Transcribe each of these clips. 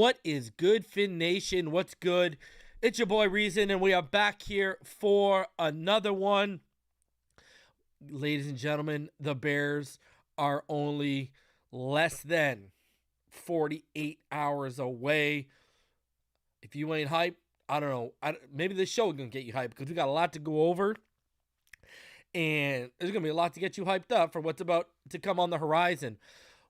What is good, Fin Nation? What's good? It's your boy Reason, and we are back here for another one. Ladies and gentlemen, the Bears are only less than 48 hours away. If you ain't hyped, I don't know. Maybe this show is going to get you hyped because we got a lot to go over. And there's going to be a lot to get you hyped up for what's about to come on the horizon.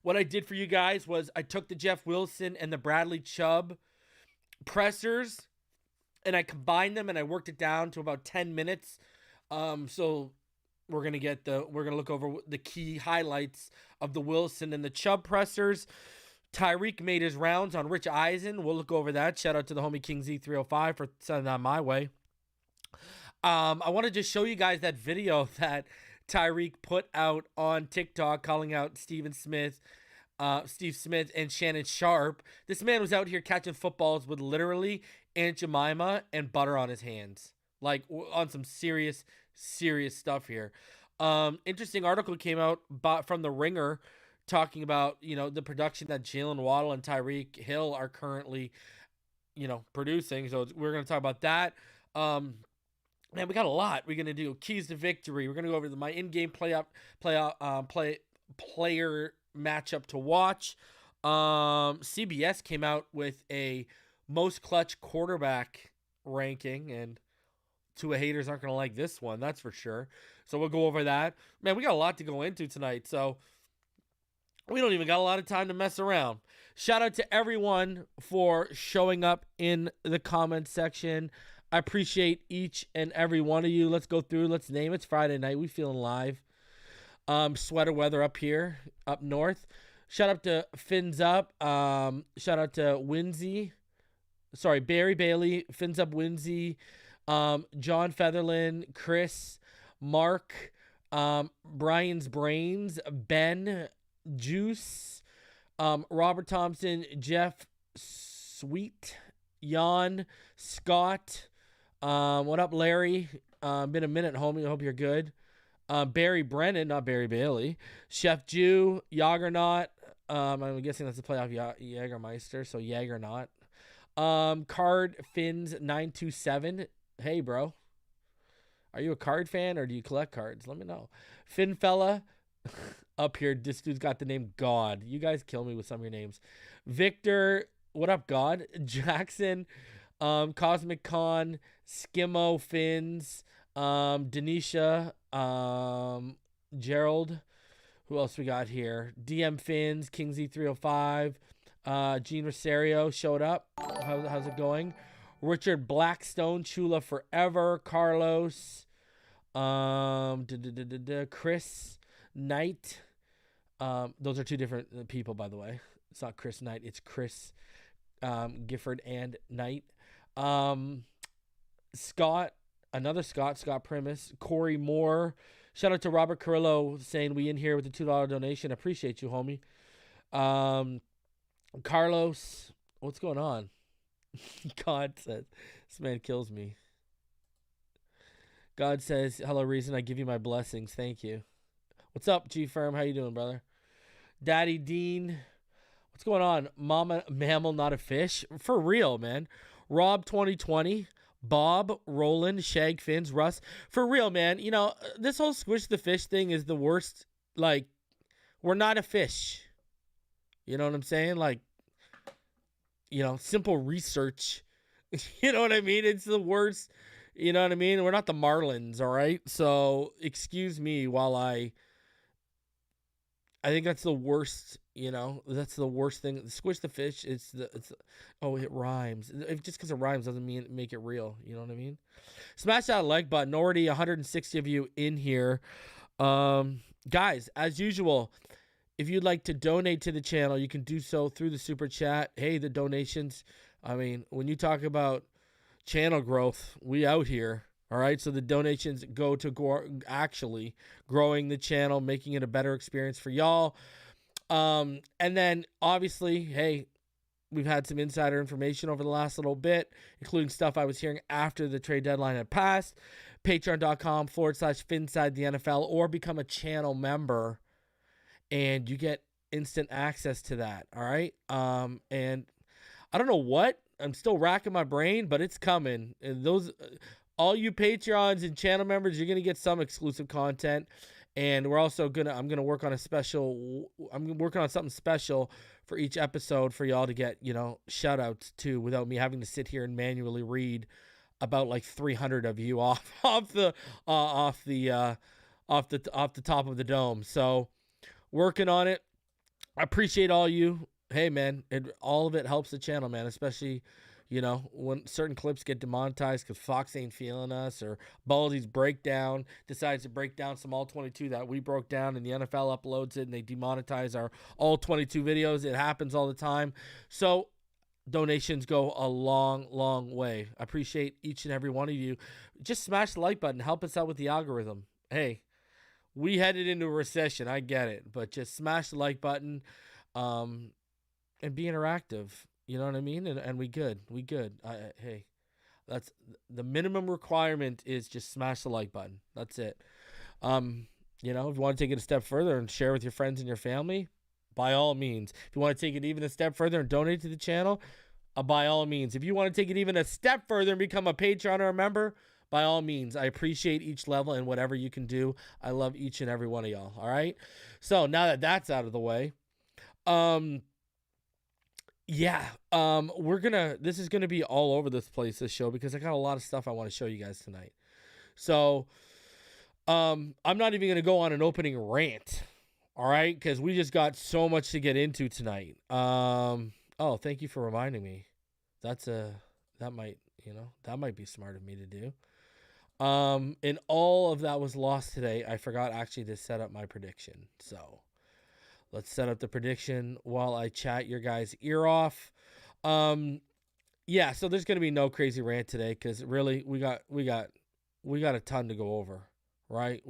What I did for you guys was I took the Jeff Wilson and the Bradley Chubb pressers and I combined them and I worked it down to about 10 minutes. So we're going to look over the key highlights of the Wilson and the Chubb pressers. Tyreek made his rounds on Rich Eisen. We'll look over that. Shout out to the homie King Z305 for sending that my way. I want to just show you guys that video that Tyreek put out on TikTok calling out Steve Smith and Shannon Sharpe. This man was out here catching footballs with literally Aunt Jemima and butter on his hands. Like on some serious stuff here. Interesting article came out from The Ringer talking about, the production that Jaylen, Waddle, and Tyreek Hill are currently, producing. So we're going to talk about that. Man, we got a lot. We're going to do keys to victory. We're going to go over my in-game player matchup to watch. CBS came out with a most clutch quarterback ranking, and two haters aren't going to like this one, that's for sure. So we'll go over that. Man, we got a lot to go into tonight, so we don't even got a lot of time to mess around. Shout out to everyone for showing up in the comments section. I appreciate each and every one of you. Let's go through. Let's name. It's Friday night. We feeling live. Sweater weather up here, up north. Shout out to Fins Up. Shout out to Winsy. Sorry, Barry Bailey. Fins Up Winsy. John Featherland. Chris. Mark. Brian's Brains. Ben. Juice. Robert Thompson. Jeff. Sweet. Jan. Scott. What up, Larry? Been a minute, homie. I hope you're good. Barry Brennan, not Barry Bailey. Chef Jew, Jagernaut. I'm guessing that's the playoff Jagermeister, so Jagernaut. Card Fins 927. Hey, bro. Are you a card fan or do you collect cards? Let me know. Finn Fella up here. This dude's got the name God. You guys kill me with some of your names. Victor, what up, God? Jackson. Cosmic Con, Skimmo Fins, Denisha, Gerald. Who else we got here? DM Fins, King Z305, Gene Rosario showed up. How's it going? Richard Blackstone, Chula Forever, Carlos, Chris Knight. Those are two different people, by the way. It's not Chris Knight, it's Chris Gifford and Knight. Scott Primus, Corey Moore. Shout out to Robert Carrillo saying we in here with the $2 donation. Appreciate you, homie. Carlos, what's going on? God says, this man kills me. God says, hello, Reason. I give you my blessings. Thank you. What's up, G Firm? How you doing, brother? Daddy Dean. What's going on? Mama Mammal, not a fish. For real, man. Rob 2020. Bob, Roland, Shag Fins, Russ. For real, man. This whole Squish the Fish thing is the worst. Like, we're not a fish. You know what I'm saying? Like, simple research. You know what I mean? It's the worst. You know what I mean? We're not the Marlins, all right? So, excuse me while I think that's the worst, that's the worst thing. Squish the Fish, it rhymes. Just because it rhymes doesn't mean make it real. You know what I mean? Smash that like button. Already 160 of you in here. Guys, as usual, if you'd like to donate to the channel, you can do so through the super chat. Hey, the donations. I mean, when you talk about channel growth, we out here. All right, so the donations go to actually growing the channel, making it a better experience for y'all. And then, obviously, hey, we've had some insider information over the last little bit, including stuff I was hearing after the trade deadline had passed. Patreon.com/Finside the NFL, or become a channel member, and you get instant access to that, all right? And I don't know what. I'm still racking my brain, but it's coming. And those, all you Patreons and channel members, you're gonna get some exclusive content. And we're also I'm gonna work on I'm working on something special for each episode for y'all to get, shout outs to without me having to sit here and manually read about like 300 of you off the top of the dome. So working on it. I appreciate all you. Hey man, all of it helps the channel, man, especially when certain clips get demonetized because Fox ain't feeling us, or Baldy's breakdown decides to break down some all 22 that we broke down, and the NFL uploads it and they demonetize our all 22 videos. It happens all the time. So donations go a long, long way. I appreciate each and every one of you. Just smash the like button. Help us out with the algorithm. Hey, we headed into a recession. I get it. But just smash the like button and be interactive. You know what I mean? And we good. Hey, that's the minimum requirement, is just smash the like button. That's it. If you want to take it a step further and share with your friends and your family, by all means. If you want to take it even a step further and donate to the channel, by all means. If you want to take it even a step further and become a Patreon or a member, by all means. I appreciate each level and whatever you can do. I love each and every one of y'all. All right? So now that that's out of the way, this is gonna be all over this place, this show, because I got a lot of stuff I want to show you guys tonight. So I'm not even gonna go on an opening rant, all right, because we just got so much to get into tonight. Oh, thank you for reminding me. That might be smart of me to do. And all of that was lost today. I forgot actually to set up my prediction. So let's set up the prediction while I chat your guys' ear off. So there's gonna be no crazy rant today, because really we got a ton to go over, right?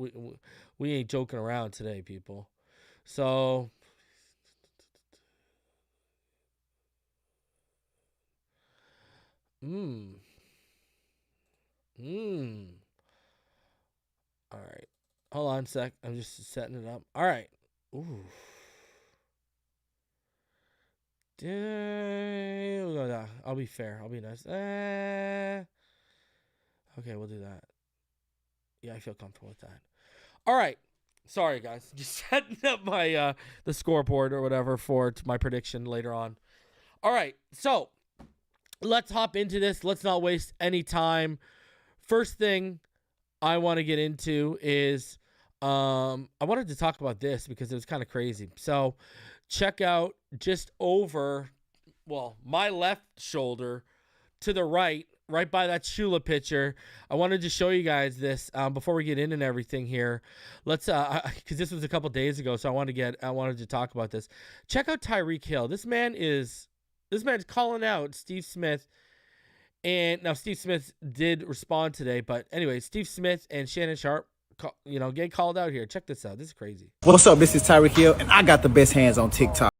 We ain't joking around today, people. So all right. Hold on a sec. I'm just setting it up. All right. Ooh. I'll be fair. I'll be nice. Okay, we'll do that. Yeah, I feel comfortable with that. All right. Sorry, guys. Just setting up my the scoreboard or whatever for my prediction later on. All right. So let's hop into this. Let's not waste any time. First thing I want to get into is I wanted to talk about this because it was kind of crazy. So check out just over, my left shoulder to the right by that Shula picture. I wanted to show you guys this before we get in and everything here. Let's because this was a couple days ago, so I wanted to talk about this. Check out Tyreek Hill. This man's calling out Steve Smith. And now Steve Smith did respond today, but anyway, Steve Smith and Shannon Sharpe, get called out here. Check this out. This is crazy. What's up? This is Tyreek Hill, and I got the best hands on TikTok.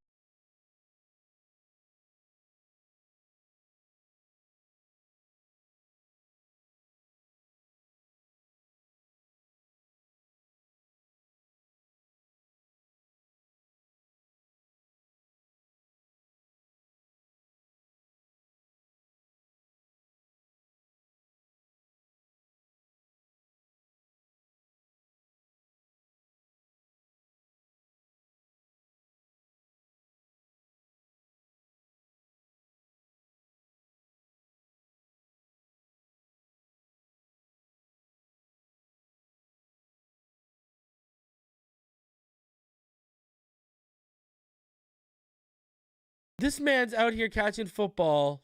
This man's out here catching football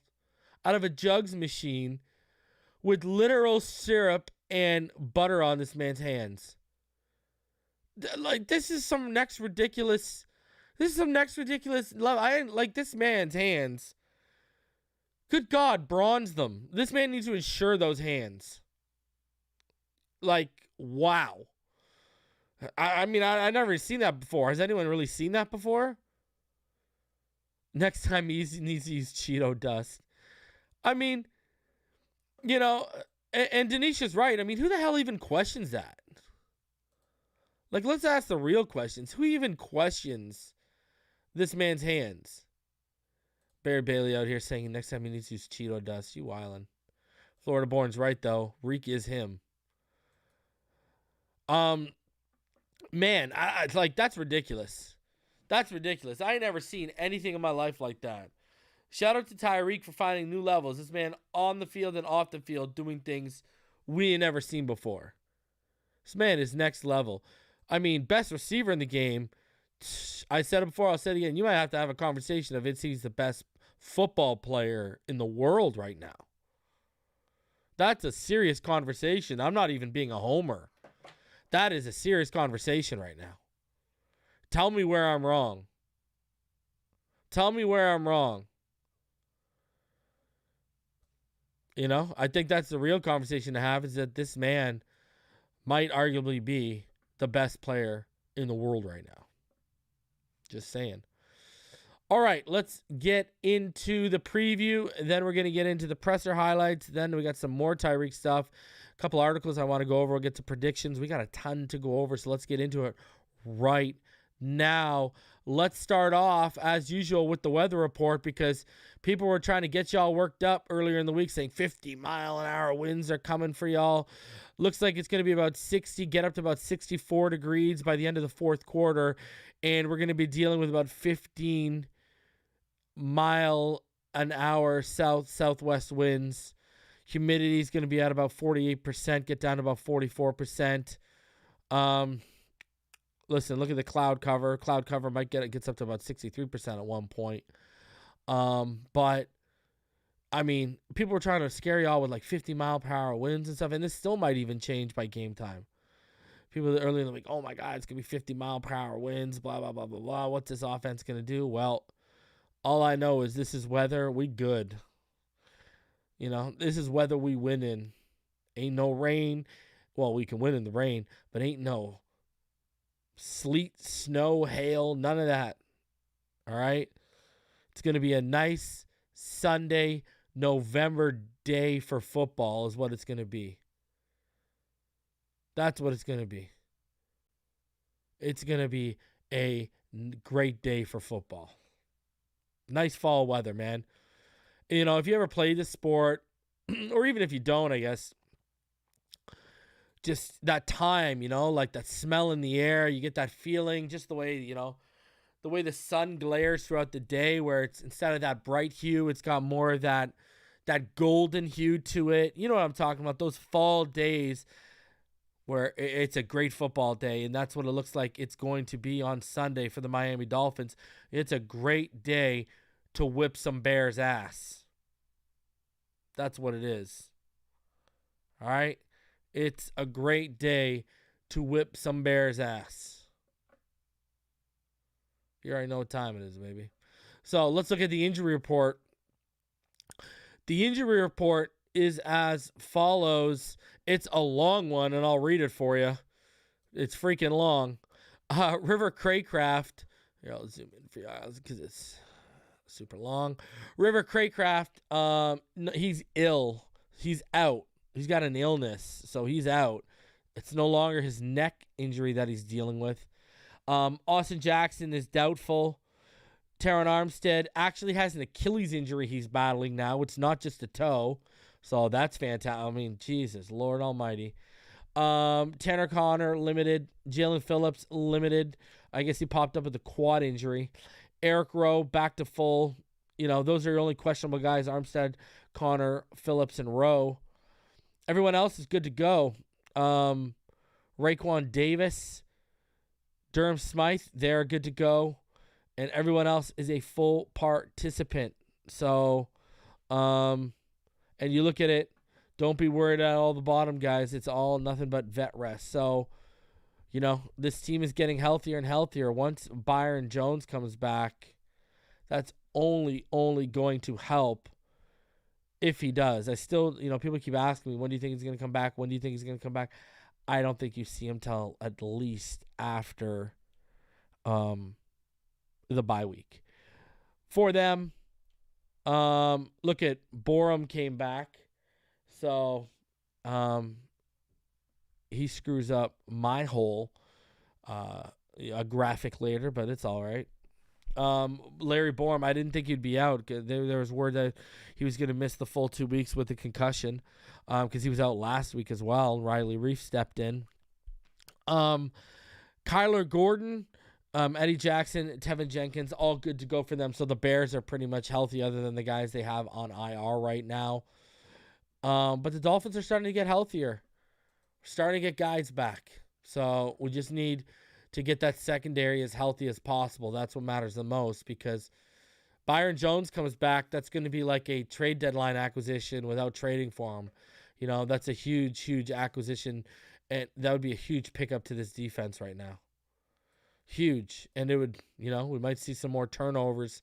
out of a jugs machine with literal syrup and butter on this man's hands. Like, this is some next ridiculous level. I didn't like this man's hands. Good God, bronze them. This man needs to insure those hands. Like, wow. I mean, I never seen that before. Has anyone really seen that before? Next time he needs to use Cheeto dust. I mean, and Denisha's right. I mean, who the hell even questions that? Like, let's ask the real questions. Who even questions this man's hands? Barry Bailey out here saying next time he needs to use Cheeto dust. You wildin'. Florida Born's right, though. Reek is him. Man, I like, that's ridiculous. That's ridiculous. I ain't never seen anything in my life like that. Shout out to Tyreek for finding new levels. This man on the field and off the field doing things we ain't never seen before. This man is next level. I mean, best receiver in the game. I said it before, I'll say it again. You might have to have a conversation if he's the best football player in the world right now. That's a serious conversation. I'm not even being a homer. That is a serious conversation right now. Tell me where I'm wrong. Tell me where I'm wrong. You know, I think that's the real conversation to have, is that this man might arguably be the best player in the world right now. Just saying. All right, let's get into the preview. Then we're going to get into the presser highlights. Then we got some more Tyreek stuff. A couple articles I want to go over. We'll get to predictions. We got a ton to go over, so let's get into it right now. Let's start off, as usual, with the weather report, because people were trying to get y'all worked up earlier in the week, saying 50-mile-an-hour winds are coming for y'all. Looks like it's going to be about 60, get up to about 64 degrees by the end of the fourth quarter, and we're going to be dealing with about 15-mile-an-hour southwest winds. Humidity is going to be at about 48%, get down to about 44%. Listen, look at the cloud cover. Cloud cover might gets up to about 63% at one point. But I mean, people were trying to scare y'all with like 50-mile-per-hour winds and stuff, and this still might even change by game time. People earlier in the week, oh my God, it's gonna be 50-mile-per-hour winds, blah blah blah blah blah. What's this offense gonna do? Well, all I know is this is weather. We good. You know, this is weather we win in. Ain't no rain. Well, we can win in the rain, but ain't no sleet, snow, hail, none of that. All right? It's going to be a nice Sunday, November day for football is what it's going to be. That's what it's going to be. It's going to be a great day for football. Nice fall weather, man. You know, if you ever play this sport, or even if you don't, I guess, just that time, you know, like that smell in the air, you get that feeling, just the way, you know, the way the sun glares throughout the day, where it's, instead of that bright hue, it's got more of that golden hue to it. You know what I'm talking about, those fall days where it's a great football day, and that's what it looks like it's going to be on Sunday for the Miami Dolphins. It's a great day to whip some Bears' ass. That's what it is. All right? It's a great day to whip some Bears' ass. You already know what time it is, baby. So let's look at the injury report. The injury report is as follows. It's a long one, and I'll read it for you. It's freaking long. River Craycraft. Here, I'll zoom in for you because it's super long. River Craycraft, he's ill. He's out. He's got an illness, so he's out. It's no longer his neck injury that he's dealing with. Austin Jackson is doubtful. Teron Armstead actually has an Achilles injury he's battling now. It's not just a toe, so that's fantastic. I mean, Jesus, Lord Almighty. Tanner Connor, limited. Jaylen Phillips, limited. I guess he popped up with a quad injury. Eric Rowe, back to full. You know, those are your only questionable guys, Armstead, Connor, Phillips, and Rowe. Everyone else is good to go. Raekwon Davis, Durham Smythe, they're good to go. And everyone else is a full participant. So, and you look at it, don't be worried about all the bottom guys. It's all nothing but vet rest. So, you know, this team is getting healthier and healthier. Once Byron Jones comes back, that's only going to help if he does. I still, you know, people keep asking me, when do you think he's going to come back? When do you think he's going to come back? I don't think you see him till at least after the bye week. For them, look at Borum came back. So he screws up my whole a graphic later, but it's all right. Larry Borum, I didn't think he'd be out. There was word that he was going to miss the full 2 weeks with the concussion because he was out last week as well. Riley Reef stepped in. Kyler Gordon, Eddie Jackson, Tevin Jenkins, all good to go for them. So the Bears are pretty much healthy other than the guys they have on IR right now. But the Dolphins are starting to get healthier. Starting to get guys back. So we just need to get that secondary as healthy as possible. That's what matters the most because Byron Jones comes back. That's going to be like a trade deadline acquisition without trading for him. You know, that's a huge, huge acquisition. And that would be a huge pickup to this defense right now. Huge. And it would, you know, we might see some more turnovers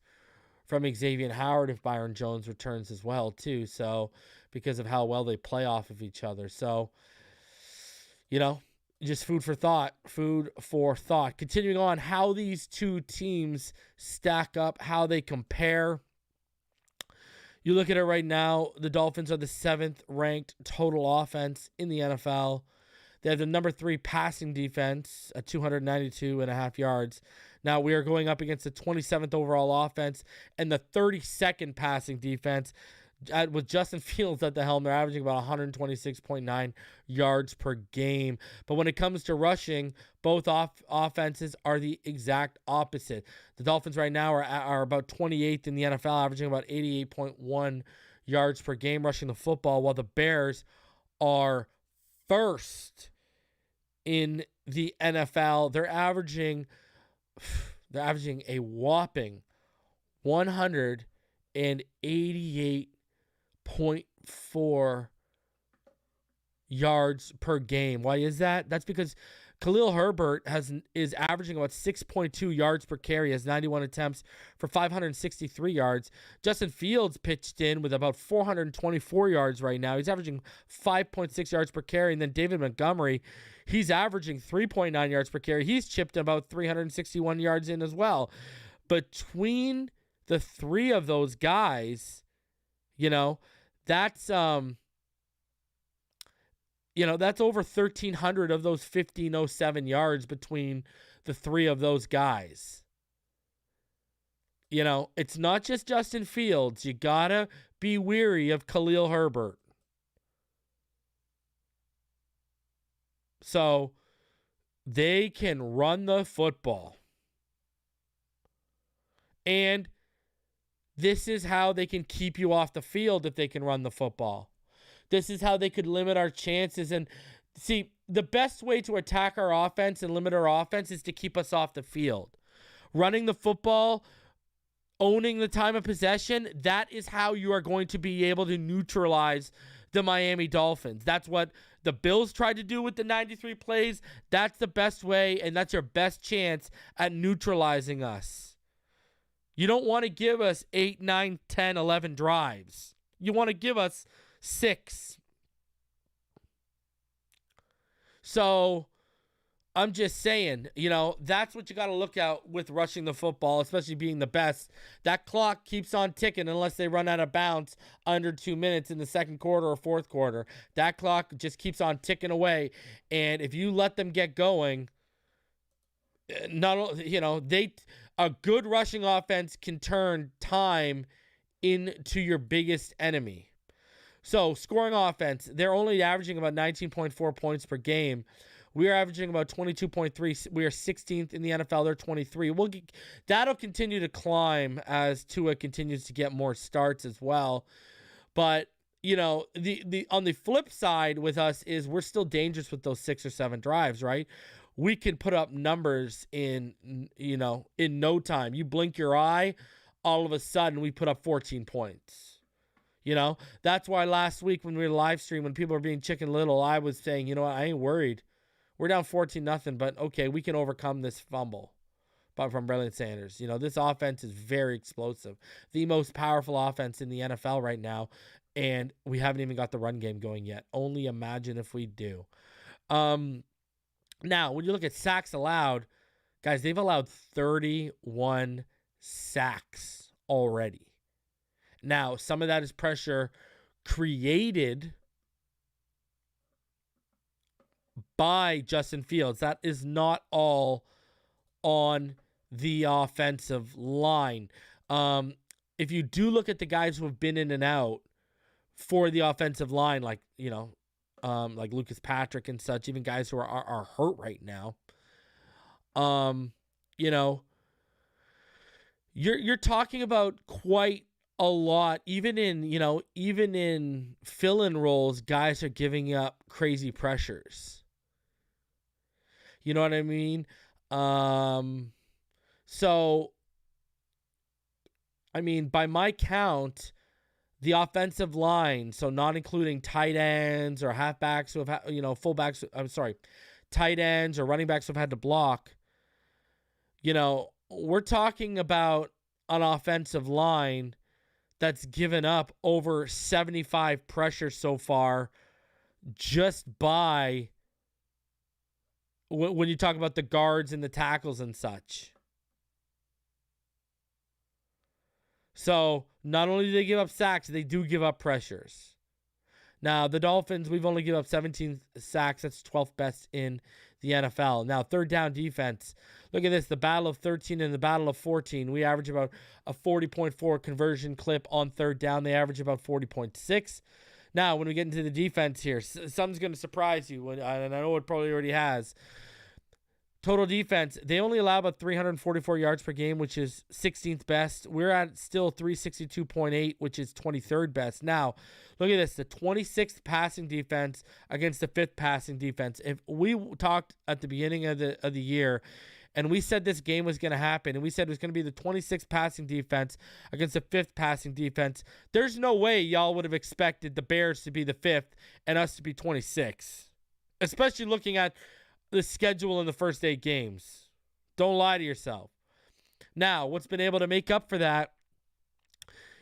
from Xavier Howard if Byron Jones returns as well, too. So, because of how well they play off of each other. So, you know, just food for thought. Food for thought. Continuing on, how these two teams stack up, how they compare. You look at it right now, the Dolphins are the 7th ranked total offense in the NFL. They have the number 3 passing defense at 292.5 yards. Now we are going up against the 27th overall offense and the 32nd passing defense. With Justin Fields at the helm, they're averaging about 126.9 yards per game. But when it comes to rushing, both offenses are the exact opposite. The Dolphins right now are about 28th in the NFL, averaging about 88.1 yards per game rushing the football, while the Bears are first in the NFL. They're averaging a whopping 188.4 yards per game. Why is that? That's because Khalil Herbert is averaging about 6.2 yards per carry, has 91 attempts for 563 yards. Justin Fields pitched in with about 424 yards right now. He's averaging 5.6 yards per carry. And then David Montgomery, he's averaging 3.9 yards per carry. He's chipped about 361 yards in as well. Between the three of those guys, you know, that's that's over 1,300 of those 1,507 yards between the three of those guys. You know, it's not just Justin Fields. You gotta be weary of Khalil Herbert. So they can run the football. And this is how they can keep you off the field if they can run the football. This is how they could limit our chances. And see, the best way to attack our offense and limit our offense is to keep us off the field. Running the football, owning the time of possession, that is how you are going to be able to neutralize the Miami Dolphins. That's what the Bills tried to do with the 93 plays. That's the best way, and that's your best chance at neutralizing us. You don't want to give us 8, 9, 10, 11 drives. You want to give us 6. So I'm just saying, that's what you got to look out with rushing the football, especially being the best. That clock keeps on ticking unless they run out of bounds under 2 minutes in the second quarter or fourth quarter. That clock just keeps on ticking away. And if you let them get going, a good rushing offense can turn time into your biggest enemy. So, scoring offense, they're only averaging about 19.4 points per game. We are averaging about 22.3. We are 16th in the NFL. They're 23. That'll continue to climb as Tua continues to get more starts as well. But, the on the flip side with us is we're still dangerous with those 6 or 7 drives, right? We can put up numbers in no time. You blink your eye, all of a sudden we put up 14 points. That's why last week when we were live stream, when people were being Chicken Little, I was saying, I ain't worried. We're down 14-0, but okay, we can overcome this fumble from Braylon Sanders. This offense is very explosive. The most powerful offense in the NFL right now, and we haven't even got the run game going yet. Only imagine if we do. Now, when you look at sacks allowed, guys, they've allowed 31 sacks already. Now, some of that is pressure created by Justin Fields. That is not all on the offensive line. If you do look at the guys who have been in and out for the offensive line, like, like Lucas Patrick and such, even guys who are hurt right now, you're talking about quite a lot. Even in fill-in roles, guys are giving up crazy pressures. You know what I mean? So, I mean, by my count, the offensive line, so not including tight ends or halfbacks who have had, fullbacks, tight ends or running backs who have had to block, we're talking about an offensive line that's given up over 75 pressures so far just by when you talk about the guards and the tackles and such. So not only do they give up sacks, they do give up pressures. Now, the Dolphins, we've only given up 17 sacks. That's 12th best in the NFL. Now, third down defense. Look at this, the battle of 13 and the battle of 14. We average about a 40.4 conversion clip on third down. They average about 40.6. Now, when we get into the defense here, something's going to surprise you, and I know it probably already has. Total defense, they only allow about 344 yards per game, which is 16th best. We're at still 362.8, which is 23rd best. Now, look at this, the 26th passing defense against the 5th passing defense. If we talked at the beginning of the year, and we said this game was going to happen, and we said it was going to be the 26th passing defense against the 5th passing defense, there's no way y'all would have expected the Bears to be the 5th and us to be 26, especially looking at the schedule in the first 8 games. Don't lie to yourself. Now, what's been able to make up for that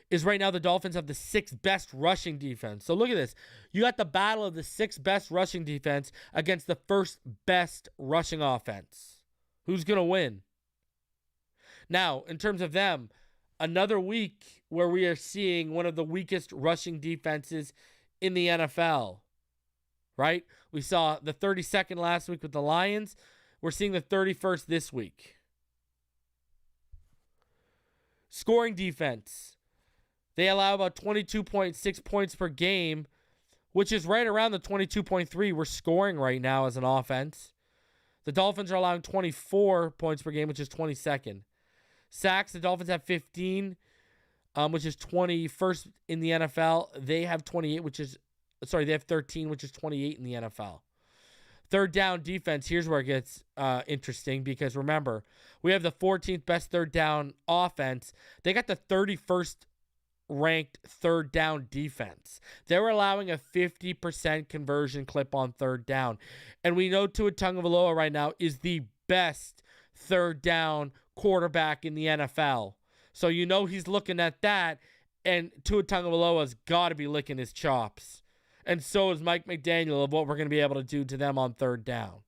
is right now the Dolphins have the 6th best rushing defense. So look at this. You got the battle of the 6th best rushing defense against the 1st best rushing offense. Who's going to win? Now, in terms of them, another week where we are seeing one of the weakest rushing defenses in the NFL. Right? We saw the 32nd last week with the Lions. We're seeing the 31st this week. Scoring defense. They allow about 22.6 points per game, which is right around the 22.3 we're scoring right now as an offense. The Dolphins are allowing 24 points per game, which is 22nd. Sacks, the Dolphins have 15, which is 21st in the NFL. They have 28, they have 13, which is 28 in the NFL. Third down defense, here's where it gets interesting because remember, we have the 14th best third down offense. They got the 31st ranked third down defense. They were allowing a 50% conversion clip on third down. And we know Tagovailoa right now is the best third down quarterback in the NFL. So he's looking at that, and Tagovailoa's got to be licking his chops. And so is Mike McDaniel of what we're going to be able to do to them on third down.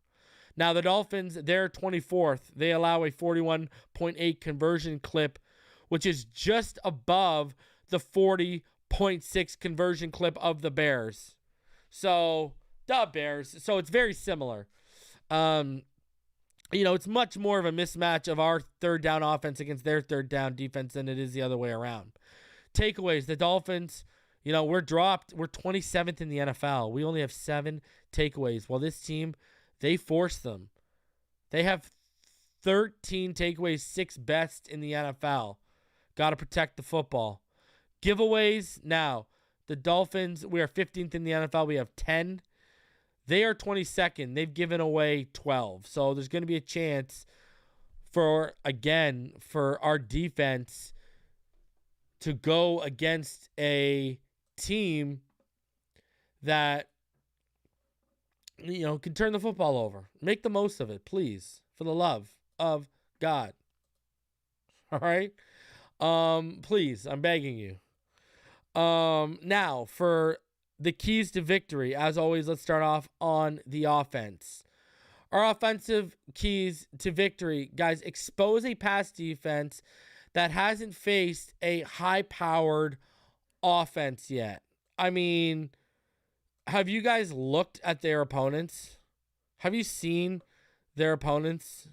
Now, the Dolphins, they're 24th. They allow a 41.8 conversion clip, which is just above the 40.6 conversion clip of the Bears. So, the Bears. So, it's very similar. It's much more of a mismatch of our third down offense against their third down defense than it is the other way around. Takeaways, the Dolphins, we're dropped. We're 27th in the NFL. We only have 7 takeaways. While this team, they force them. They have 13 takeaways, 6th best in the NFL. Got to protect the football. Giveaways, now, the Dolphins, we are 15th in the NFL. We have 10. They are 22nd. They've given away 12. So there's going to be a chance for our defense to go against a team that, can turn the football over. Make the most of it, please, for the love of God. All right? Please, I'm begging you. Now, for the keys to victory, as always, let's start off on the offense. Our offensive keys to victory, guys, expose a pass defense that hasn't faced a high-powered offense yet. I mean, have you guys looked at their opponents? Have you seen their opponents?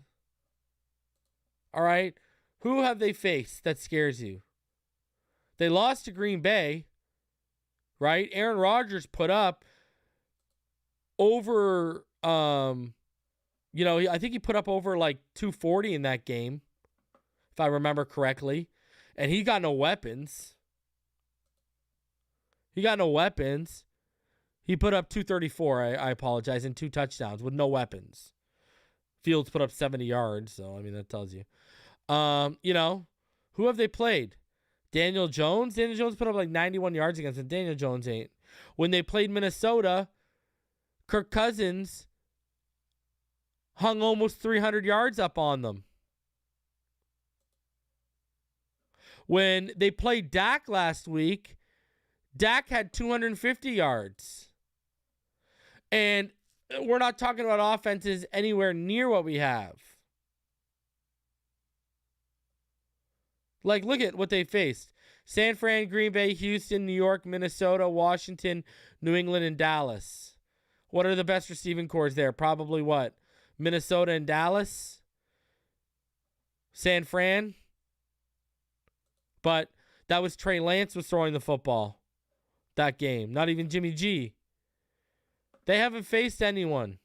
All right. Who have they faced that scares you? They lost to Green Bay, right? Aaron Rodgers put up over, I think he put up over like 240 in that game, if I remember correctly. And he got no weapons. He put up 234, I apologize, and 2 touchdowns with no weapons. Fields put up 70 yards, so, I mean, that tells you. Who have they played? Daniel Jones? Daniel Jones put up like 91 yards against them. Daniel Jones ain't. When they played Minnesota, Kirk Cousins hung almost 300 yards up on them. When they played Dak last week, Dak had 250 yards. And we're not talking about offenses anywhere near what we have. Like, look at what they faced. San Fran, Green Bay, Houston, New York, Minnesota, Washington, New England, and Dallas. What are the best receiving cores there? Probably what? Minnesota and Dallas? San Fran? But that was Trey Lance was throwing the football that game. Not even Jimmy G. They haven't faced anyone.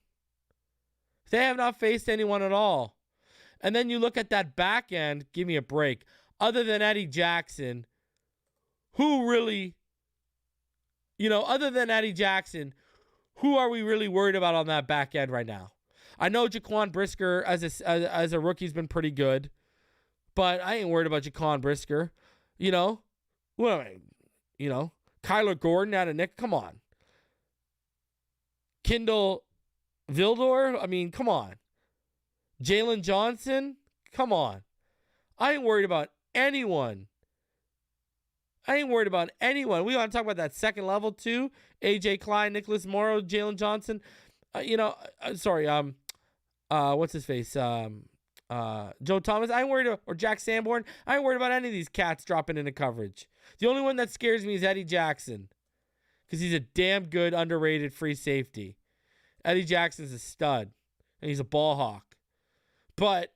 They have not faced anyone at all. And then you look at that back end. Give me a break. Other than Eddie Jackson, who really, other than Eddie Jackson, who are we really worried about on that back end right now? I know Jaquan Brisker as a rookie's been pretty good, but I ain't worried about Jaquan Brisker. Kyler Gordon out of Nick. Come on. Kindle Vildor. I mean, come on. Jaylen Johnson. Come on. I ain't worried about anyone. We want to talk about that second level too. AJ Klein, Nicholas Morrow, Jaylen Johnson. What's his face? Joe Thomas. I ain't worried or Jack Sanborn. I ain't worried about any of these cats dropping into coverage. The only one that scares me is Eddie Jackson, because he's a damn good underrated free safety. Eddie Jackson's a stud, and he's a ball hawk. But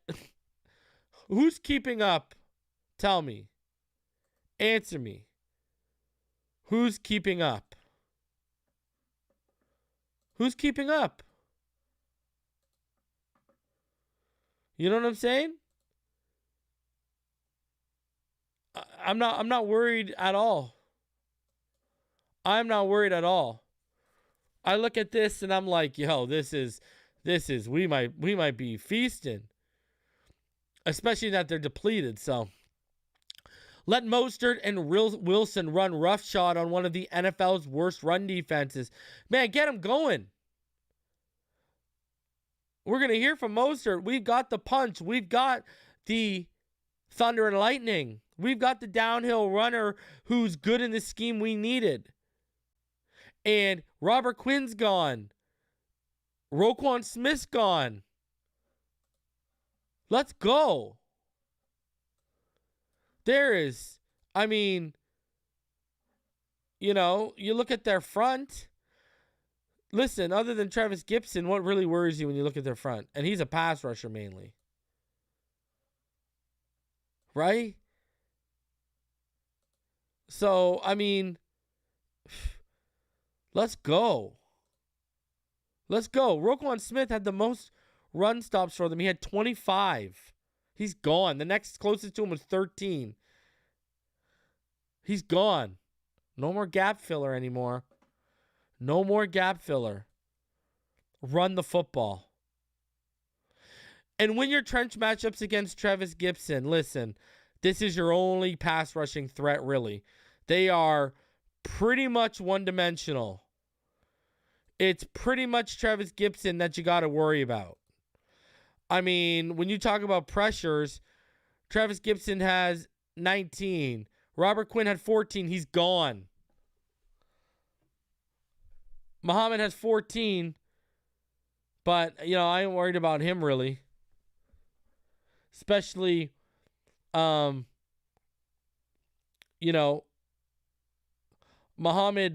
who's keeping up? Tell me. Answer me. Who's keeping up? Who's keeping up? You know what I'm saying? I'm not worried at all. I'm not worried at all. I look at this and I'm like, yo, this is we might be feasting. Especially that they're depleted, so let Mostert and Wilson run roughshod on one of the NFL's worst run defenses. Man, get them going. We're going to hear from Mostert. We've got the punch. We've got the thunder and lightning. We've got the downhill runner who's good in the scheme we needed. And Robert Quinn's gone. Roquan Smith's gone. Let's go. You look at their front. Listen, other than Travis Gibson, what really worries you when you look at their front? And he's a pass rusher mainly. Right? So, let's go. Roquan Smith had the most run stops for them. He had 25. He's gone. The next closest to him was 13. He's gone. No more gap filler anymore. No more gap filler. Run the football. And win your trench matchups against Travis Gibson. Listen, this is your only pass rushing threat, really. They are pretty much one-dimensional. It's pretty much Travis Gibson that you got to worry about. When you talk about pressures, Travis Gibson has 19. Robert Quinn had 14. He's gone. Muhammad has 14. But, I ain't worried about him really. Especially, Muhammad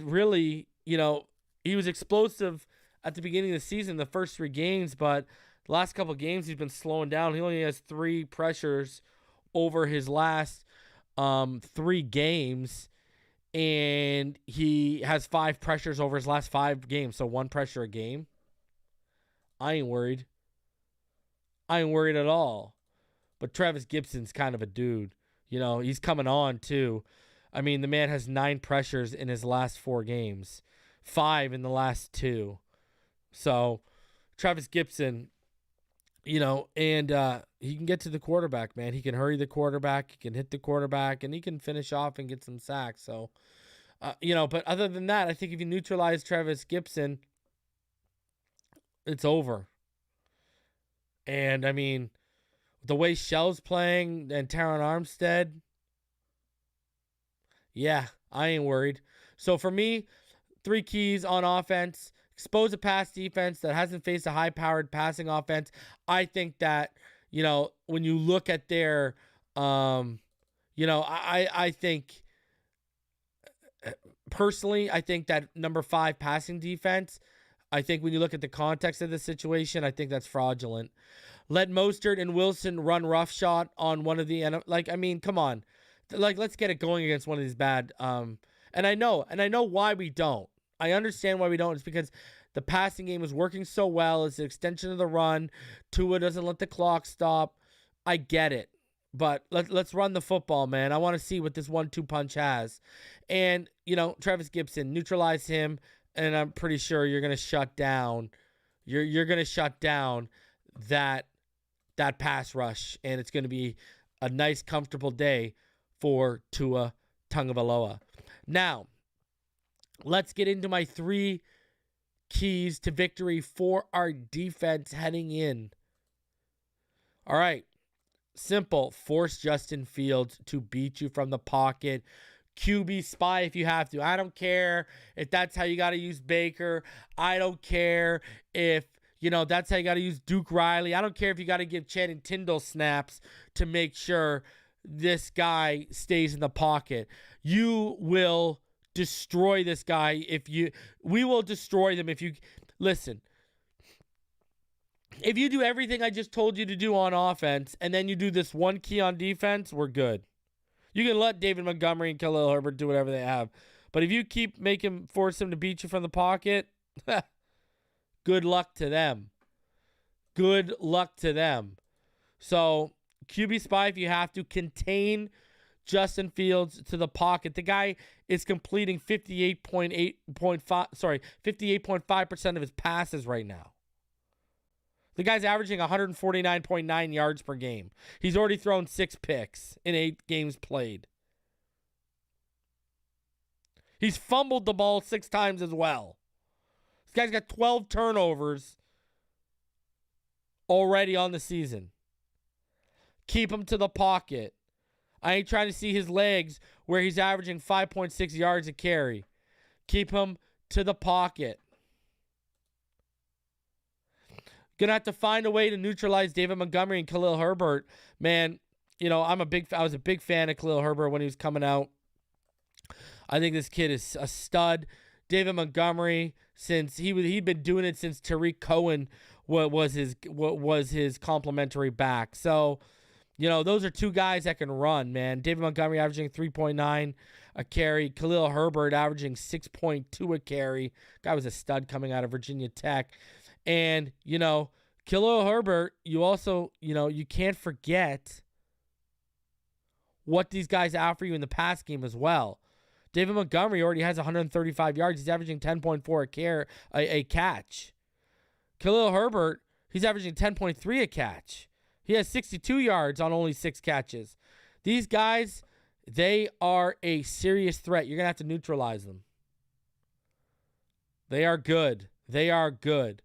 really, he was explosive at the beginning of the season, the first 3 games, but The last couple of games, he's been slowing down. He only has 3 pressures over his last 3 games, and he has 5 pressures over his last 5 games, so 1 pressure a game. I ain't worried. I ain't worried at all. But Travis Gibson's kind of a dude. You know, he's coming on, too. I mean, the man has 9 pressures in his last 4 games, 5 in the last 2. So, Travis Gibson, you know, and he can get to the quarterback, man. He can hurry the quarterback. He can hit the quarterback, and he can finish off and get some sacks. So, you know, but other than that, I think if you neutralize Travis Gibson, it's over. And, I mean, the way Shell's playing and Taron Armstead, yeah, I ain't worried. So for me, 3 keys on offense: expose a pass defense that hasn't faced a high-powered passing offense. I think that, you know, when you look at their, you know, I think, personally, I think that number 5 passing defense, I think when you look at the context of the situation, I think that's fraudulent. Let Mostert and Wilson run roughshod on one of the, like, I mean, come on. Like, let's get it going against one of these bad, and I know why we don't. I understand why we don't. It's because the passing game is working so well. It's an extension of the run. Tua doesn't let the clock stop. I get it. But let's run the football, man. I want to see what this 1-2 punch has. And, you know, Travis Gibson, neutralize him, and I'm pretty sure you're going to shut down. You're going to shut down that pass rush, and it's going to be a nice, comfortable day for Tua Tagovailoa. Now, let's get into my 3 keys to victory for our defense heading in. All right. Simple. Force Justin Fields to beat you from the pocket. QB spy if you have to. I don't care if that's how you got to use Baker. I don't care if, you know, that's how you got to use Duke Riley. I don't care if you got to give Channing Tindall snaps to make sure this guy stays in the pocket. You will destroy this guy we will destroy them if you, listen, if you do everything I just told you to do on offense and then you do this 1 key on defense, we're good. You can let David Montgomery and Khalil Herbert do whatever they have. But if you keep force him to beat you from the pocket, good luck to them. Good luck to them. So, QB spy if you have to. Contain Justin Fields to the pocket. The guy is completing 58.5% of his passes right now. The guy's averaging 149.9 yards per game. He's already thrown 6 picks in 8 games played. He's fumbled the ball 6 times as well. This guy's got 12 turnovers already on the season. Keep him to the pocket. I ain't trying to see his legs where he's averaging 5.6 yards a carry. Keep him to the pocket. Gonna have to find a way to neutralize David Montgomery and Khalil Herbert. Man, you know, I was a big fan of Khalil Herbert when he was coming out. I think this kid is a stud. David Montgomery, since he'd been doing it since Tyreek Cohen was his complimentary back. So, you know, those are 2 guys that can run, man. David Montgomery averaging 3.9 a carry. Khalil Herbert averaging 6.2 a carry. Guy was a stud coming out of Virginia Tech. And, you know, Khalil Herbert, you also, you know, you can't forget what these guys offer you in the pass game as well. David Montgomery already has 135 yards. He's averaging 10.4 a catch. Khalil Herbert, he's averaging 10.3 a catch. He has 62 yards on only 6 catches. These guys, they are a serious threat. You're going to have to neutralize them. They are good. They are good.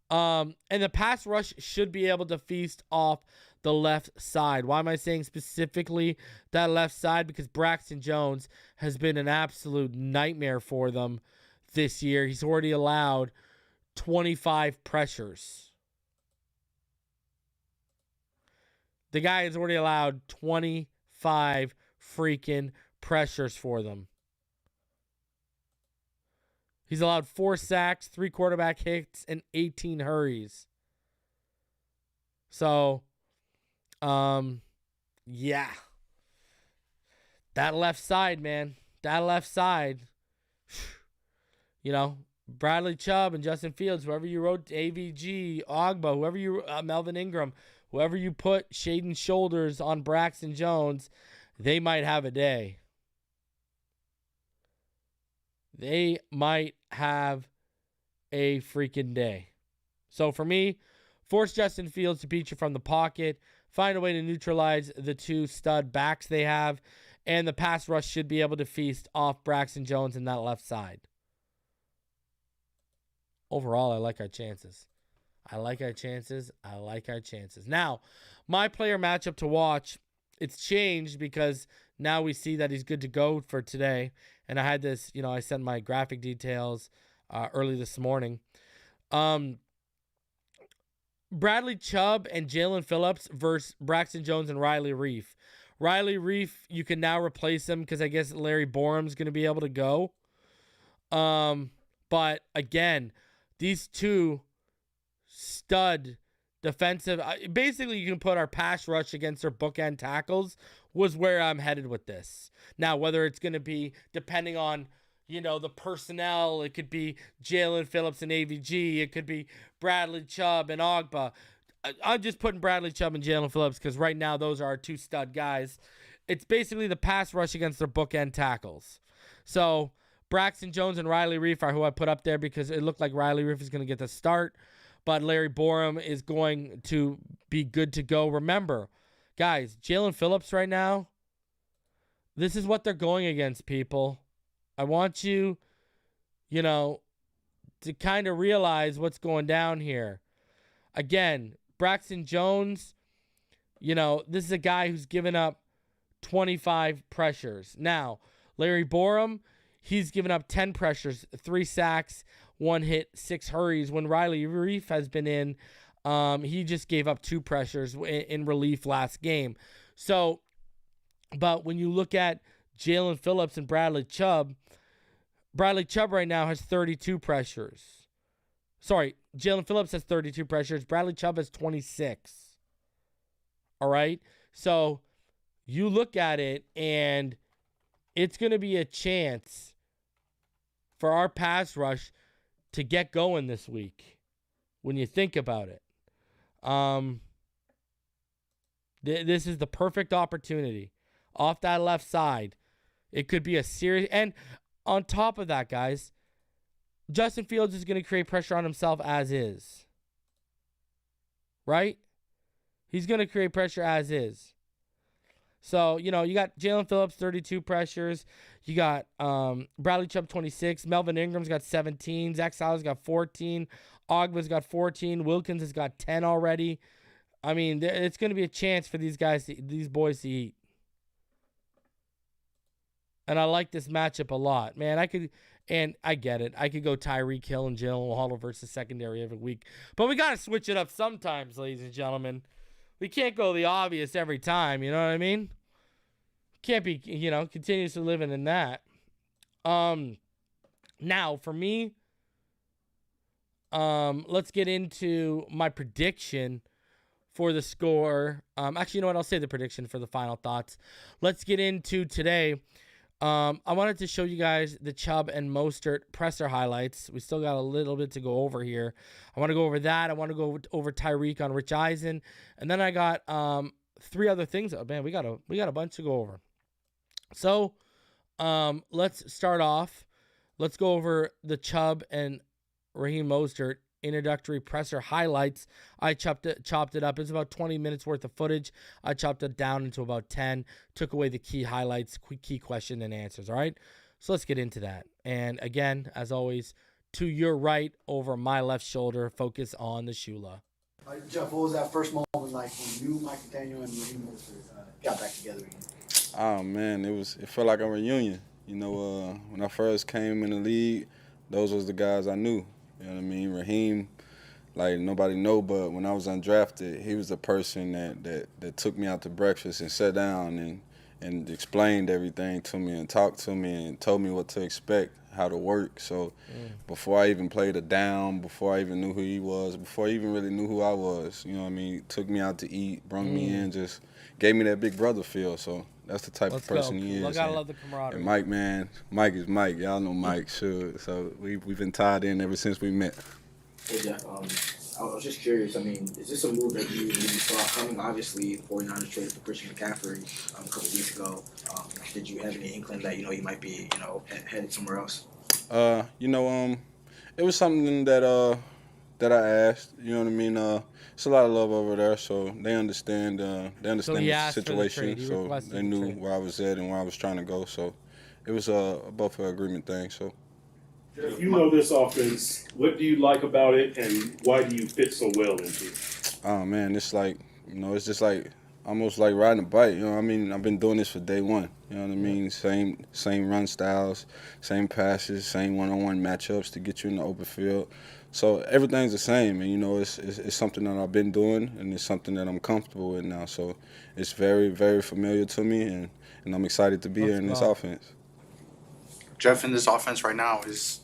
And the pass rush should be able to feast off the left side. Why am I saying specifically that left side? Because Braxton Jones has been an absolute nightmare for them this year. He's already allowed 25 pressures. The guy has already allowed 25 freaking pressures for them. He's allowed 4 sacks, 3 quarterback hits, and 18 hurries. So, yeah. That left side, man. That left side. You know, Bradley Chubb and Justin Fields, whoever you wrote, AVG, Ogba, whoever you, Melvin Ingram, whoever you put Shaden's shoulders on Braxton Jones, they might have a day. They might have a freaking day. So for me, force Justin Fields to beat you from the pocket, find a way to neutralize the two stud backs they have, and the pass rush should be able to feast off Braxton Jones in that left side. Overall, I like our chances. I like our chances. Now, my player matchup to watch, it's changed because now we see that he's good to go for today. And I had this, I sent my graphic details early this morning. Bradley Chubb and Jaylen Phillips versus Braxton Jones and Riley Reif. Riley Reif, you can now replace him because I guess Larry Borum's going to be able to go. But again, these two stud defensive, basically you can put our pass rush against their bookend tackles was where I'm headed with this. Now, whether it's going to be depending on, the personnel, it could be Jaylen Phillips and AVG, it could be Bradley Chubb and Ogba. I'm just putting Bradley Chubb and Jaylen Phillips because right now those are our two stud guys. It's basically the pass rush against their bookend tackles. So Braxton Jones and Riley Reif are who I put up there because it looked like Riley Reif is going to get the start, but Larry Borum is going to be good to go. Remember, guys, Jaylen Phillips right now, this is what they're going against, people. I want you, to kind of realize what's going down here. Again, Braxton Jones, this is a guy who's given up 25 pressures. Now, Larry Borum, he's given up 10 pressures, 3 sacks, 1 hit, 6 hurries. When Riley Reif has been in, he just gave up 2 pressures in relief last game. So, but when you look at Jaylen Phillips and Bradley Chubb right now has 32 pressures. Sorry, Jaylen Phillips has 32 pressures. Bradley Chubb has 26. All right? So you look at it, and it's going to be a chance for our pass rush to get going this week when you think about it. This is the perfect opportunity. Off that left side, it could be a serious... And on top of that, guys, Justin Fields is going to create pressure on himself as is. Right? He's going to create pressure as is. So, you got Jaylen Phillips, 32 pressures. You got Bradley Chubb, 26. Melvin Ingram's got 17. Zach Sowell's got 14. Ogba's got 14. Wilkins has got 10 already. I mean, it's going to be a chance for these boys to eat. And I like this matchup a lot. Man, I get it. I could go Tyreek Hill and Jaylen Waddle versus secondary every week. But we got to switch it up sometimes, ladies and gentlemen. We can't go the obvious every time, you know what I mean? Can't be, continuously living in that. Now, for me, let's get into my prediction for the score. Actually, you know what? I'll say the prediction for the final thoughts. Let's get into today. I wanted to show you guys the Chubb and Mostert presser highlights. We still got a little bit to go over here. I want to go over that. I want to go over Tyreek on Rich Eisen. And then I got 3 other things. Oh, man, we got a bunch to go over. So let's start off. Let's go over the Chubb and Raheem Mostert introductory presser highlights. I chopped it up. It's about 20 minutes worth of footage. I chopped it down into about 10, took away the key highlights, key question and answers. All right, so let's get into that. And again, as always, to your right over my left shoulder, focus on the Shula. Jeff, what was that first moment like when you, McDaniel, and Raheem got back together again? Oh man, it felt like a reunion. When I first came in the league, those was the guys I knew. You know what I mean? Raheem, like nobody know, but when I was undrafted, he was the person that took me out to breakfast and sat down and explained everything to me and talked to me and told me what to expect, how to work. So before I even played a down, before I even knew who he was, before I even really knew who I was, you know what I mean, took me out to eat, brought me in, just gave me that big brother feel. So that's the type of person he is. Gotta love the camaraderie. And Mike, man, Mike is Mike. Y'all know Mike, sure. So we've been tied in ever since we met. Hey, Jeff, I was just curious. I mean, is this a move that you saw coming? Obviously, 49ers traded for Christian McCaffrey a couple weeks ago. Did you have any inkling that, you might be, headed somewhere else? It was something that I asked. You know what I mean? It's a lot of love over there, so they understand. They understand the situation, so they knew where I was at and where I was trying to go. So it was both an agreement thing. So. If you know this offense, what do you like about it, and why do you fit so well into it? Oh man, it's like it's just like almost like riding a bike. You know what I mean? I've been doing this for day one. You know what I mean? Same run styles, same passes, same one-on-one matchups to get you in the open field. So everything's the same, and it's something that I've been doing, and it's something that I'm comfortable with now. So it's very, very familiar to me, and I'm excited to be here in this offense. Jeff, in this offense right now, is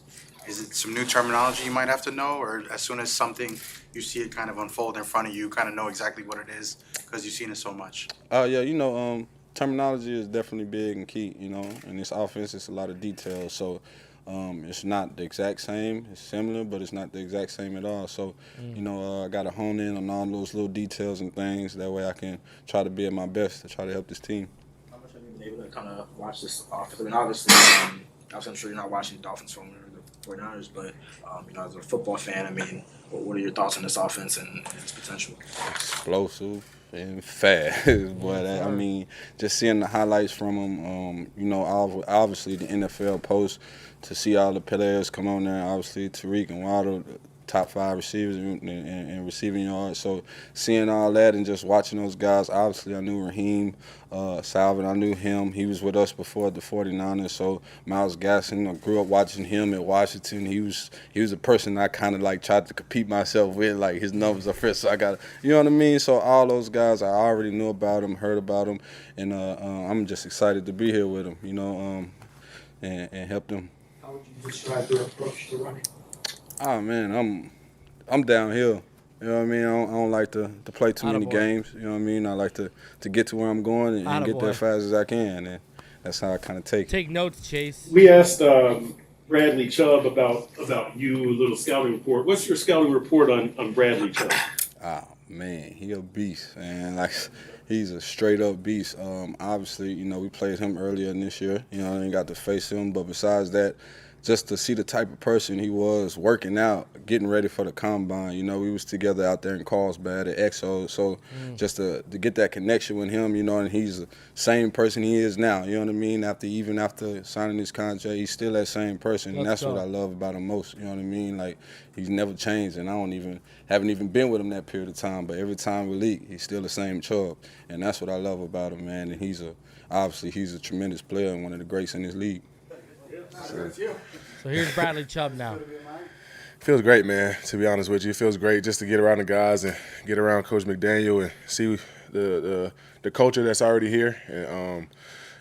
it some new terminology you might have to know, or as soon as something you see it kind of unfold in front of you, kind of know exactly what it is because you've seen it so much? Yeah, terminology is definitely big and key. In this offense, it's a lot of details. So it's not the exact same. It's similar, but it's not the exact same at all. So, I got to hone in on all those little details and things. That way I can try to be at my best to try to help this team. How much have you been able to kind of watch this offense? I mean, obviously, I'm sure you're not watching the Dolphins from the 49ers, but, as a football fan, I mean, what are your thoughts on this offense and its potential? Explosive and fast. But, I mean, just seeing the highlights from them, obviously the NFL post to see all the players come on there, obviously Tyreek and Waddle, top 5 receivers and receiving yards. So seeing all that and just watching those guys, obviously I knew Raheem Salvin, I knew him. He was with us before at the 49ers. So Myles Gaskin, I grew up watching him at Washington. He was a person I kind of like tried to compete myself with, like his numbers are first. So I got, you know what I mean? So all those guys, I already knew about them, heard about them, and I'm just excited to be here with them, and help them. How would you describe your approach to running? Oh man, I'm downhill. You know what I mean? I don't like to play too many games. You know what I mean? I like to get to where I'm going and get there as fast as I can, and that's how I kind of take it. Take notes, Chase. We asked Bradley Chubb about you, a little scouting report. What's your scouting report on Bradley Chubb? Oh man, he a beast, man. Like he's a straight up beast. Obviously, we played him earlier in this year. I didn't got to face him, but besides that, just to see the type of person he was, working out, getting ready for the combine. We was together out there in Carlsbad at EXO. So just to get that connection with him, and he's the same person he is now. You know what I mean? After signing his contract, he's still that same person. And that's what I love about him most. You know what I mean? Like, he's never changed, and I haven't even been with him that period of time. But every time we leak, he's still the same Chubb. And that's what I love about him, man. And obviously he's a tremendous player and one of the greats in this league. So here's Bradley Chubb now. Feels great, man, to be honest with you. It feels great just to get around the guys and get around Coach McDaniel and see the culture that's already here. And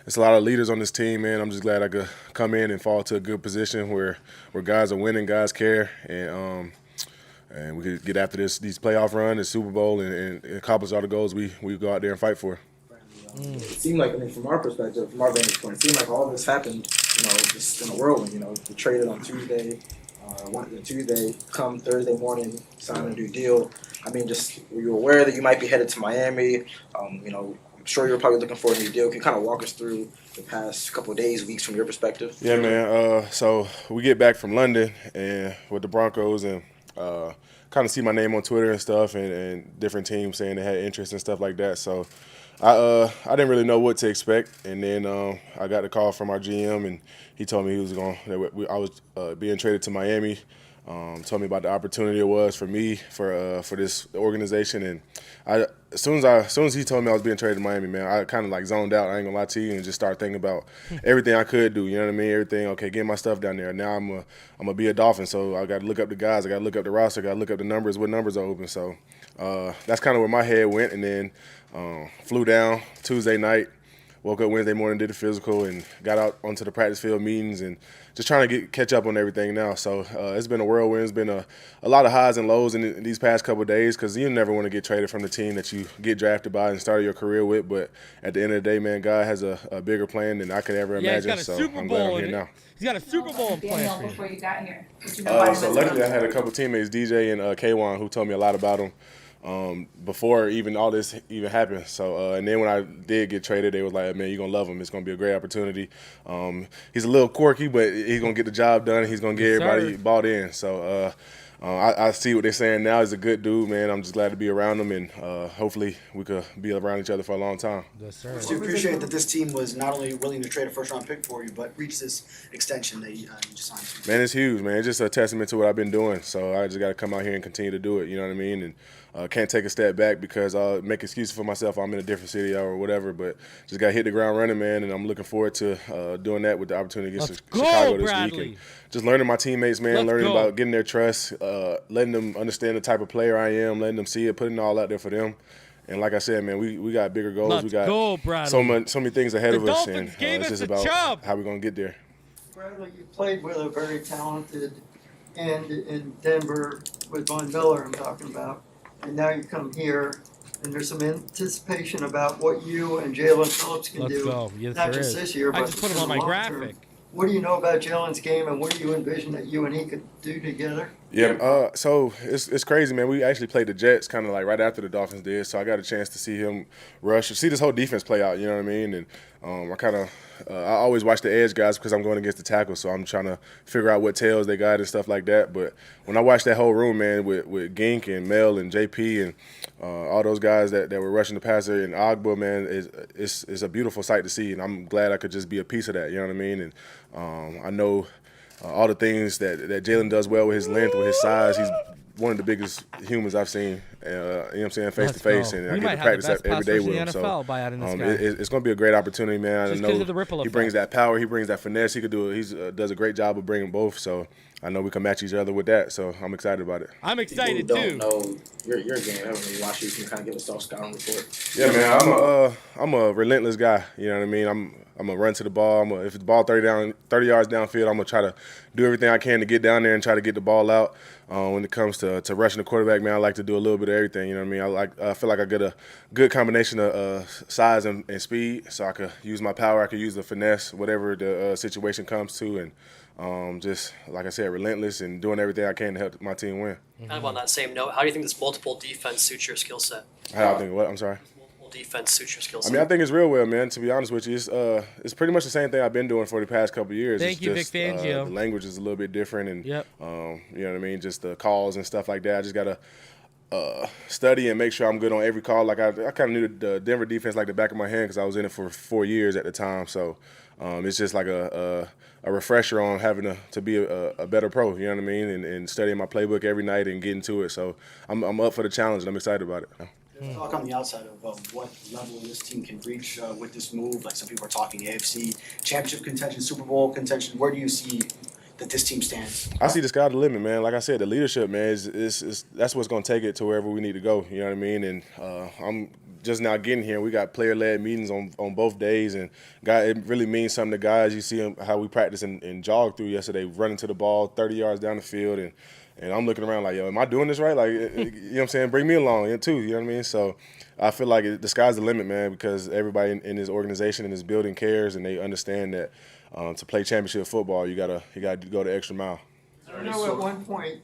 it's a lot of leaders on this team, man. I'm just glad I could come in and fall to a good position where guys are winning, guys care, and we could get after these playoff run, the Super Bowl, and accomplish all the goals we go out there and fight for. It seemed like, from our perspective, from our vantage point, it seemed like all this happened, just in a whirlwind. We traded on Tuesday, come Thursday morning, sign a new deal. I mean, just were you aware that you might be headed to Miami? I'm sure you're probably looking for a new deal. Can you kind of walk us through the past couple of days, weeks from your perspective? Yeah, man. So we get back from London and with the Broncos and kind of see my name on Twitter and stuff and different teams saying they had interest and stuff like that. So I didn't really know what to expect, and then I got a call from our GM, and he told me I was being traded to Miami. Told me about the opportunity it was for me for this organization, and as soon as he told me I was being traded to Miami, man, I kind of like zoned out. I ain't gonna lie to you, and just started thinking about everything I could do. You know what I mean? Everything. Okay, get my stuff down there. Now I'm gonna be a Dolphin, so I got to look up the guys. I got to look up the roster. I got to look up the numbers. What numbers are open? So that's kind of where my head went, and then flew down Tuesday night. woke up Wednesday morning, did the physical, and got out onto the practice field meetings and just trying to catch up on everything now. So it's been a whirlwind. It's been a lot of highs and lows in these past couple of days because you never want to get traded from the team that you get drafted by and started your career with. But at the end of the day, man, God has a bigger plan than I could ever imagine. He's got a Super Bowl. I'm glad I'm here now. He's got a Super Bowl in plan for you. Before you got here. So luckily I had a couple teammates, DJ and K-Wan, who told me a lot about him before even all this even happened. So and then when I did get traded, they was like, man, you're going to love him. It's going to be a great opportunity. He's a little quirky, but he's going to get the job done. He's going to get everybody bought in. So I see what they're saying now. He's a good dude, man. I'm just glad to be around him, and hopefully we could be around each other for a long time. Yes, sir. Do you appreciate that this team was not only willing to trade a first-round pick for you, but reach this extension that you just signed to? Man, it's huge, man. It's just a testament to what I've been doing. So I just got to come out here and continue to do it, you know what I mean? And can't take a step back because I'll make excuses for myself. I'm in a different city or whatever, but just got to hit the ground running, man, and I'm looking forward to doing that with the opportunity against Chicago this week. And just learning my teammates, man, learning about getting their trust, letting them understand the type of player I am, letting them see it, putting it all out there for them. And like I said, man, we got bigger goals. We got so many things ahead of us, and it's just about how we're going to get there. Bradley, you played with a very talented end in Denver with Von Miller, I'm talking about. And now you come here, and there's some anticipation about what you and Jaylen Phillips can do. Yes, not just this year, but I just put him on my graphic. What do you know about Jaylen's game, and what do you envision that you and he could do together? Yeah, so it's crazy, man. We actually played the Jets kind of like right after the Dolphins did, so I got a chance to see him rush, see this whole defense play out, you know what I mean? And I always watch the edge guys because I'm going against the tackle, so I'm trying to figure out what tails they got and stuff like that. But when I watched that whole room, man, with Gink and Mel and JP and all those guys that were rushing the passer and Ogba, man, it's a beautiful sight to see, and I'm glad I could just be a piece of that, you know what I mean? And I know all the things that Jaylen does well with his length, with his size. He's one of the biggest humans I've seen, you know what I'm saying, face to face, and I get to practice every day with him. So it's going to be a great opportunity, man. I know he brings that power, he brings that finesse. He does a great job of bringing both. So I know we can match each other with that. So I'm excited about it. I'm excited too. too. Know your game. I haven't really watched you. You can kind of give us a scouting report. Yeah, man. I'm a relentless guy. You know what I mean. I'm gonna run to the ball. If it's the ball 30 yards downfield, I'm gonna try to do everything I can to get down there and try to get the ball out. When it comes to rushing the quarterback, man, I like to do a little bit of everything. You know what I mean? I feel like I get a good combination of size and speed, so I could use my power. I could use the finesse, whatever the situation comes to, and just like I said, relentless and doing everything I can to help my team win. Kind of on that same note, how do you think this multiple defense suits your skill set? How I think what? I'm sorry. Defense suits your skill set. I mean, I think it's real well, man. To be honest with you, it's pretty much the same thing I've been doing for the past couple of years. Thank you, Vic Fangio. The language is a little bit different, and you know what I mean. Just the calls and stuff like that. I just gotta study and make sure I'm good on every call. Like I kind of knew the Denver defense like the back of my hand because I was in it for 4 years at the time. So it's just like a refresher on having to be a better pro. You know what I mean? And studying my playbook every night and getting to it. So I'm up for the challenge and I'm excited about it. Talk on the outside of what level this team can reach with this move. Like some people are talking AFC championship contention, Super Bowl contention. Where do you see that this team stands? I see the sky the limit, man. Like I said, the leadership, man, is that's what's going to take it to wherever we need to go. You know what I mean? And I'm just now getting here. We got player-led meetings on both days, and it really means something to guys. You see them, how we practiced and jogged through yesterday, running to the ball 30 yards down the field, and I'm looking around like, yo, am I doing this right? Like, you know what I'm saying? Bring me along too, you know what I mean? So I feel like the sky's the limit, man, because everybody in this organization and this building cares, and they understand that to play championship football, you gotta go the extra mile. I know at one point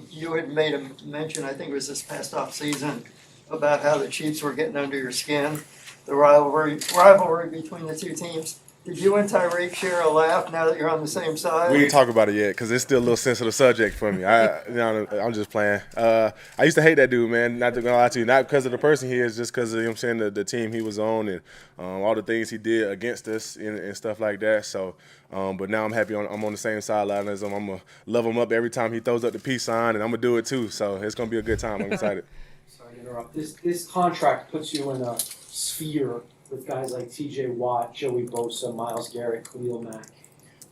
you had made a mention, I think it was this past off season, about how the Chiefs were getting under your skin, the rivalry between the two teams. Did you and Tyreek share a laugh now that you're on the same side? We ain't talk about it yet because it's still a little sensitive subject for me. I'm just playing. I used to hate that dude, man. Not to lie to you, not because of the person he is, just because of, you know what I'm saying, the team he was on and all the things he did against us and stuff like that. So, but now I'm happy I'm on the same sideline as him. I'm gonna love him up every time he throws up the peace sign, and I'm gonna do it too. So it's gonna be a good time. I'm excited. Sorry to interrupt. This contract puts you in a sphere with guys like T.J. Watt, Joey Bosa, Myles Garrett, Khalil Mack.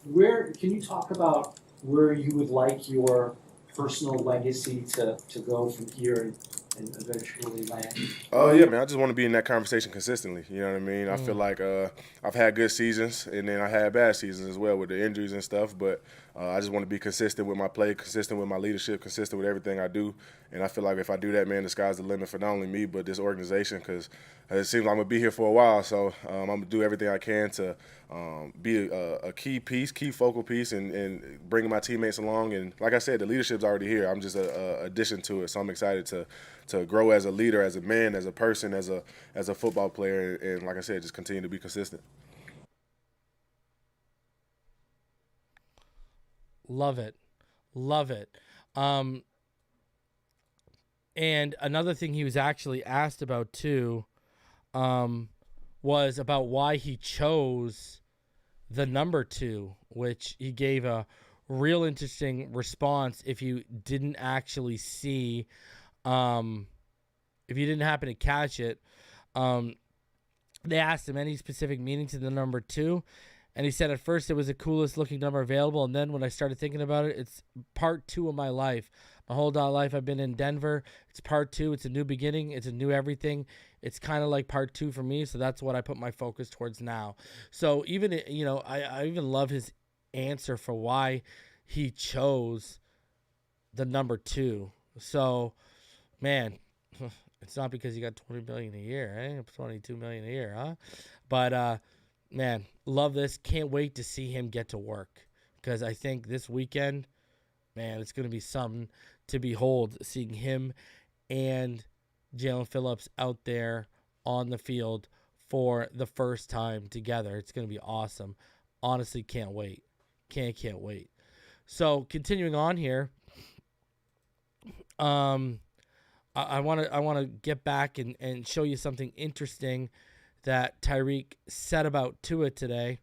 Where can you talk about where you would like your personal legacy to go from here? And and eventually land? Oh yeah, man. I just want to be in that conversation consistently. You know what I mean? I feel like I've had good seasons, and then I had bad seasons as well with the injuries and stuff. But I just want to be consistent with my play, consistent with my leadership, consistent with everything I do. And I feel like if I do that, man, the sky's the limit for not only me but this organization. Because it seems like I'm gonna be here for a while, so I'm gonna do everything I can to be a key piece, key focal piece, and bringing my teammates along. And like I said, the leadership's already here. I'm just a addition to it. So I'm excited to grow as a leader, as a man, as a person, as a football player, and like I said, just continue to be consistent. Love it. Love it. And another thing he was actually asked about too was about why he chose the number 2, which he gave a real interesting response if you didn't actually see, if you didn't happen to catch it. They asked him any specific meaning to the number 2, and he said at first it was the coolest looking number available, and then when I started thinking about it, it's part 2 of my life. My whole life I've been in Denver. It's part 2. It's a new beginning. It's a new everything. It's kind of like part 2 for me, so that's what I put my focus towards now. So even, I even love his answer for why he chose the number 2. So, man, it's not because you got $20 million a year, eh? $22 million a year, huh? But, man, love this. Can't wait to see him get to work, because I think this weekend, man, it's going to be something to behold, seeing him and Jaylen Phillips out there on the field for the first time together. It's going to be awesome. Honestly, can't wait. Can't wait. So, continuing on here, I want to get back and show you something interesting that Tyreek said about Tua today.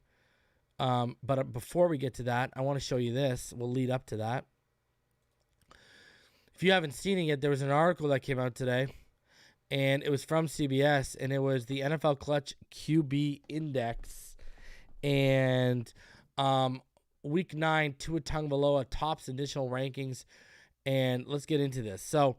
But before we get to that, I want to show you this. We'll lead up to that. If you haven't seen it yet, there was an article that came out today, and it was from CBS, and it was the NFL Clutch QB Index. And Week 9, Tua Tagovailoa tops initial rankings. And let's get into this. So,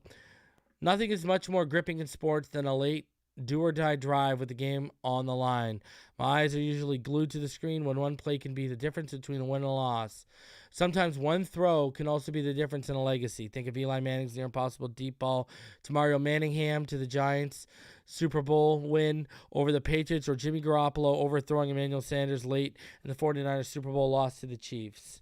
nothing is much more gripping in sports than a late do-or-die drive with the game on the line. My eyes are usually glued to the screen when one play can be the difference between a win and a loss. Sometimes one throw can also be the difference in a legacy. Think of Eli Manning's near impossible deep ball to Mario Manningham to the Giants Super Bowl win over the Patriots, or Jimmy Garoppolo overthrowing Emmanuel Sanders late in the 49ers Super Bowl loss to the Chiefs.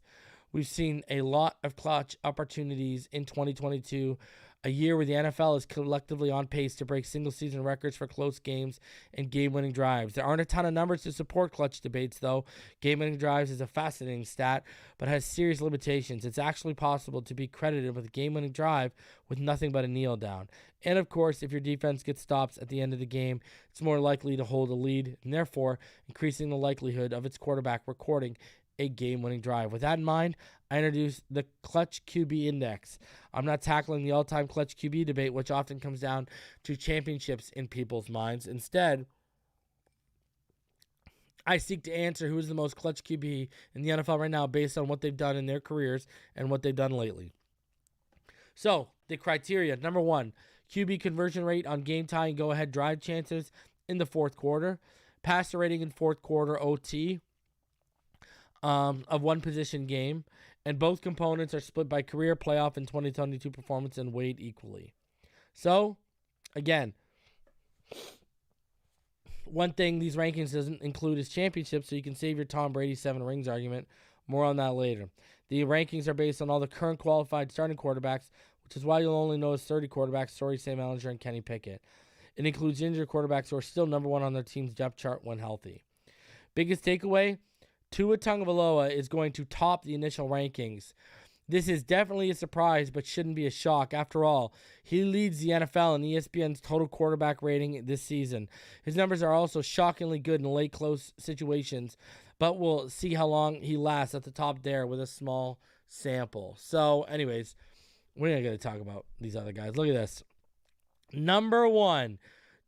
We've seen a lot of clutch opportunities in 2022, a year where the NFL is collectively on pace to break single-season records for close games and game-winning drives. There aren't a ton of numbers to support clutch debates, though. Game-winning drives is a fascinating stat, but has serious limitations. It's actually possible to be credited with a game-winning drive with nothing but a kneel down. And, of course, if your defense gets stops at the end of the game, it's more likely to hold a lead, and therefore increasing the likelihood of its quarterback recording a game-winning drive. With that in mind, I introduced the Clutch QB Index. I'm not tackling the all-time Clutch QB debate, which often comes down to championships in people's minds. Instead, I seek to answer who is the most clutch QB in the NFL right now based on what they've done in their careers and what they've done lately. So, the criteria. Number 1, QB conversion rate on game-tying go-ahead drive chances in the fourth quarter. Passer rating in fourth quarter OT. Of one position game, and both components are split by career, playoff, and 2022 performance and weighed equally. So, again, one thing these rankings doesn't include is championships, so you can save your Tom Brady 7 rings argument. More on that later. The rankings are based on all the current qualified starting quarterbacks, which is why you'll only notice 30 quarterbacks, Story, Sam Ellinger, and Kenny Pickett. It includes injured quarterbacks who are still number 1 on their team's depth chart when healthy. Biggest takeaway? Tua Tagovailoa is going to top the initial rankings. This is definitely a surprise, but shouldn't be a shock. After all, he leads the NFL in ESPN's total quarterback rating this season. His numbers are also shockingly good in late close situations, but we'll see how long he lasts at the top there with a small sample. So, anyways, we're not going to talk about these other guys. Look at this. Number 1,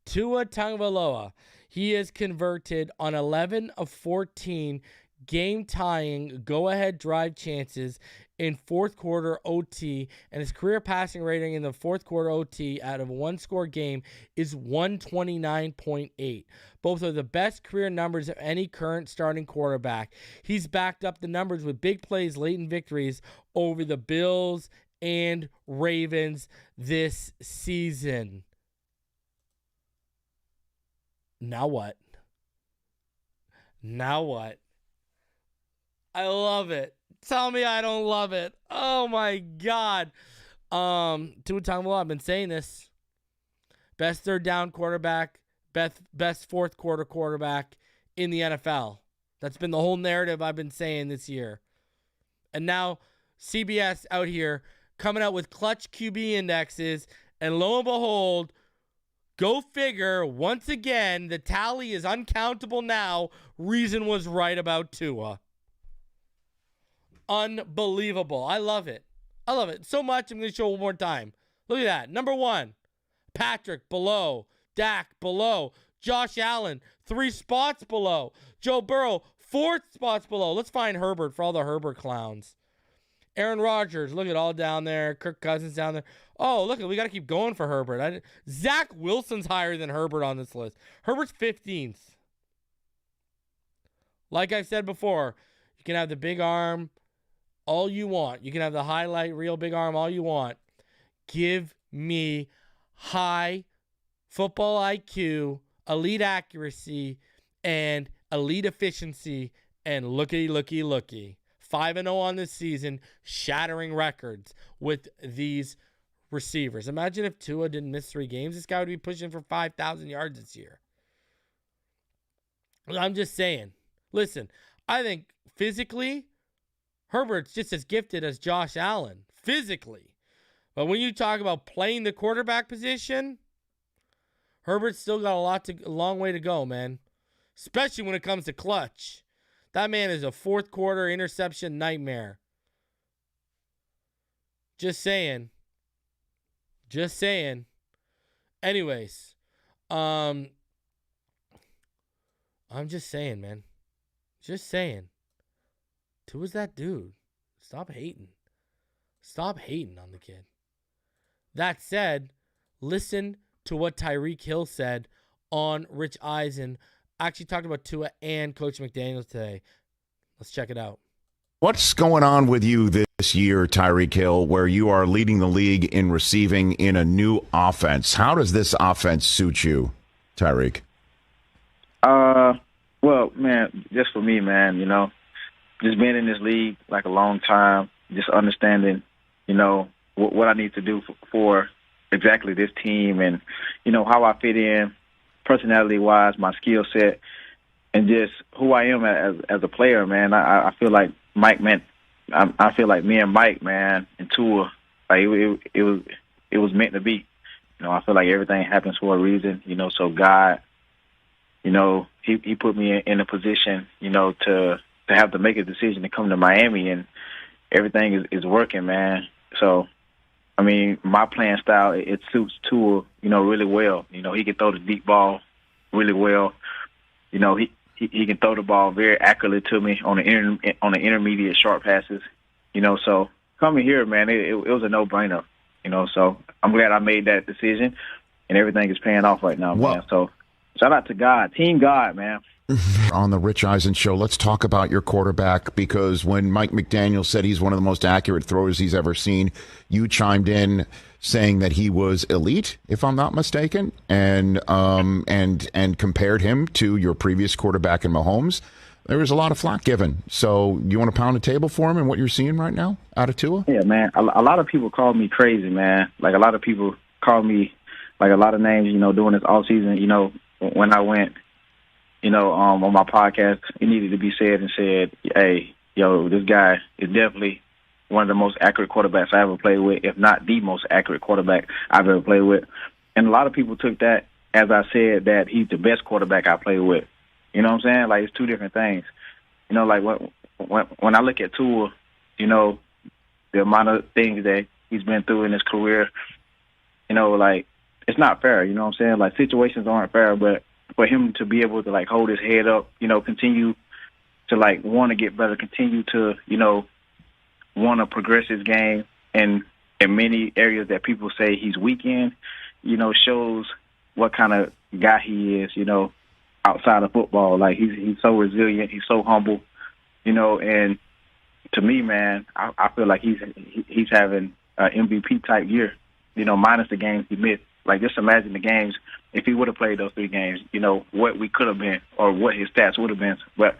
Tua Tagovailoa. He has converted on 11 of 14 game-tying go-ahead drive chances in fourth quarter OT, and his career passing rating in the fourth quarter OT out of a one-score game is 129.8. Both are the best career numbers of any current starting quarterback. He's backed up the numbers with big plays late in victories over the Bills and Ravens this season. Now what? Now what? I love it. Tell me I don't love it. Oh my God. Tua Tagovailoa, I've been saying this. Best third down quarterback, best fourth quarter quarterback in the NFL. That's been the whole narrative I've been saying this year. And now CBS out here coming out with clutch QB indexes, and lo and behold, go figure, once again, the tally is uncountable now. Reason was right about Tua. Unbelievable. I love it. I love it so much. I'm going to show it one more time. Look at that. Number 1, Patrick below. Dak below. Josh Allen 3 spots below. Joe Burrow 4 spots below. Let's find Herbert for all the Herbert clowns. Aaron Rodgers, look at all down there. Kirk Cousins down there. Oh, look, we got to keep going for Herbert. Zach Wilson's higher than Herbert on this list. Herbert's 15th. Like I've said before, you can have the big arm all you want. You can have the highlight reel big arm all you want. Give me high football IQ, elite accuracy, and elite efficiency, and looky. 5-0 on this season, shattering records with these receivers. Imagine if Tua didn't miss 3 games. This guy would be pushing for 5,000 yards this year. I'm just saying. Listen, I think physically, Herbert's just as gifted as Josh Allen. Physically. But when you talk about playing the quarterback position, Herbert's still got a long way to go, man. Especially when it comes to clutch. That man is a fourth quarter interception nightmare. Just saying. Anyways, I'm just saying, man. Just saying. Tua's that dude. Stop hating. Stop hating on the kid. That said, listen to what Tyreek Hill said on Rich Eisen. Actually talked about Tua and Coach McDaniel today. Let's check it out. What's going on with you this year, Tyreek Hill, where you are leading the league in receiving in a new offense? How does this offense suit you, Tyreek? Well, man, just for me, man, you know, just being in this league like a long time, just understanding, you know, what I need to do for exactly this team and, you know, how I fit in personality-wise, my skill set, and just who I am as a player, man. I feel like Mike meant. I feel like me and Mike, man, and Tua, like it was meant to be. You know, I feel like everything happens for a reason. You know, so God, you know, he put me in a position, you know, to have to make a decision to come to Miami, and everything is working, man. So, I mean, my playing style, it suits Tua, you know, really well. You know, he can throw the deep ball really well. You know, he can throw the ball very accurately to me on the intermediate short passes. You know, so coming here, man, it was a no-brainer. You know, so I'm glad I made that decision, and everything is paying off right now, man. So shout out to God, Team God, man. On the Rich Eisen Show, let's talk about your quarterback, because when Mike McDaniel said he's one of the most accurate throwers he's ever seen, you chimed in saying that he was elite, if I'm not mistaken, and compared him to your previous quarterback in Mahomes. There was a lot of flack given. So you want to pound the table for him and what you're seeing right now out of Tua? Yeah, man. A lot of people call me crazy, man. Like, a lot of people call me, like, a lot of names, you know, during this offseason. You know, when I went, you know, on my podcast, it needed to be said and said, hey, yo, this guy is definitely one of the most accurate quarterbacks I ever played with, if not the most accurate quarterback I've ever played with. And a lot of people took that as I said that he's the best quarterback I played with. You know what I'm saying? Like, it's two different things. You know, like, when I look at Tua, you know, the amount of things that he's been through in his career, you know, like, it's not fair. You know what I'm saying? Like, situations aren't fair, but for him to be able to, like, hold his head up, you know, continue to like want to get better, continue to, you know, want to progress his game, and in many areas that people say he's weak in, you know, shows what kind of guy he is, you know, outside of football. Like he's so resilient, he's so humble, you know, and to me, man, I feel like he's having an MVP type year, you know, minus the games he missed. Like, just imagine the games, if he would have played those 3 games, you know, what we could have been or what his stats would have been. But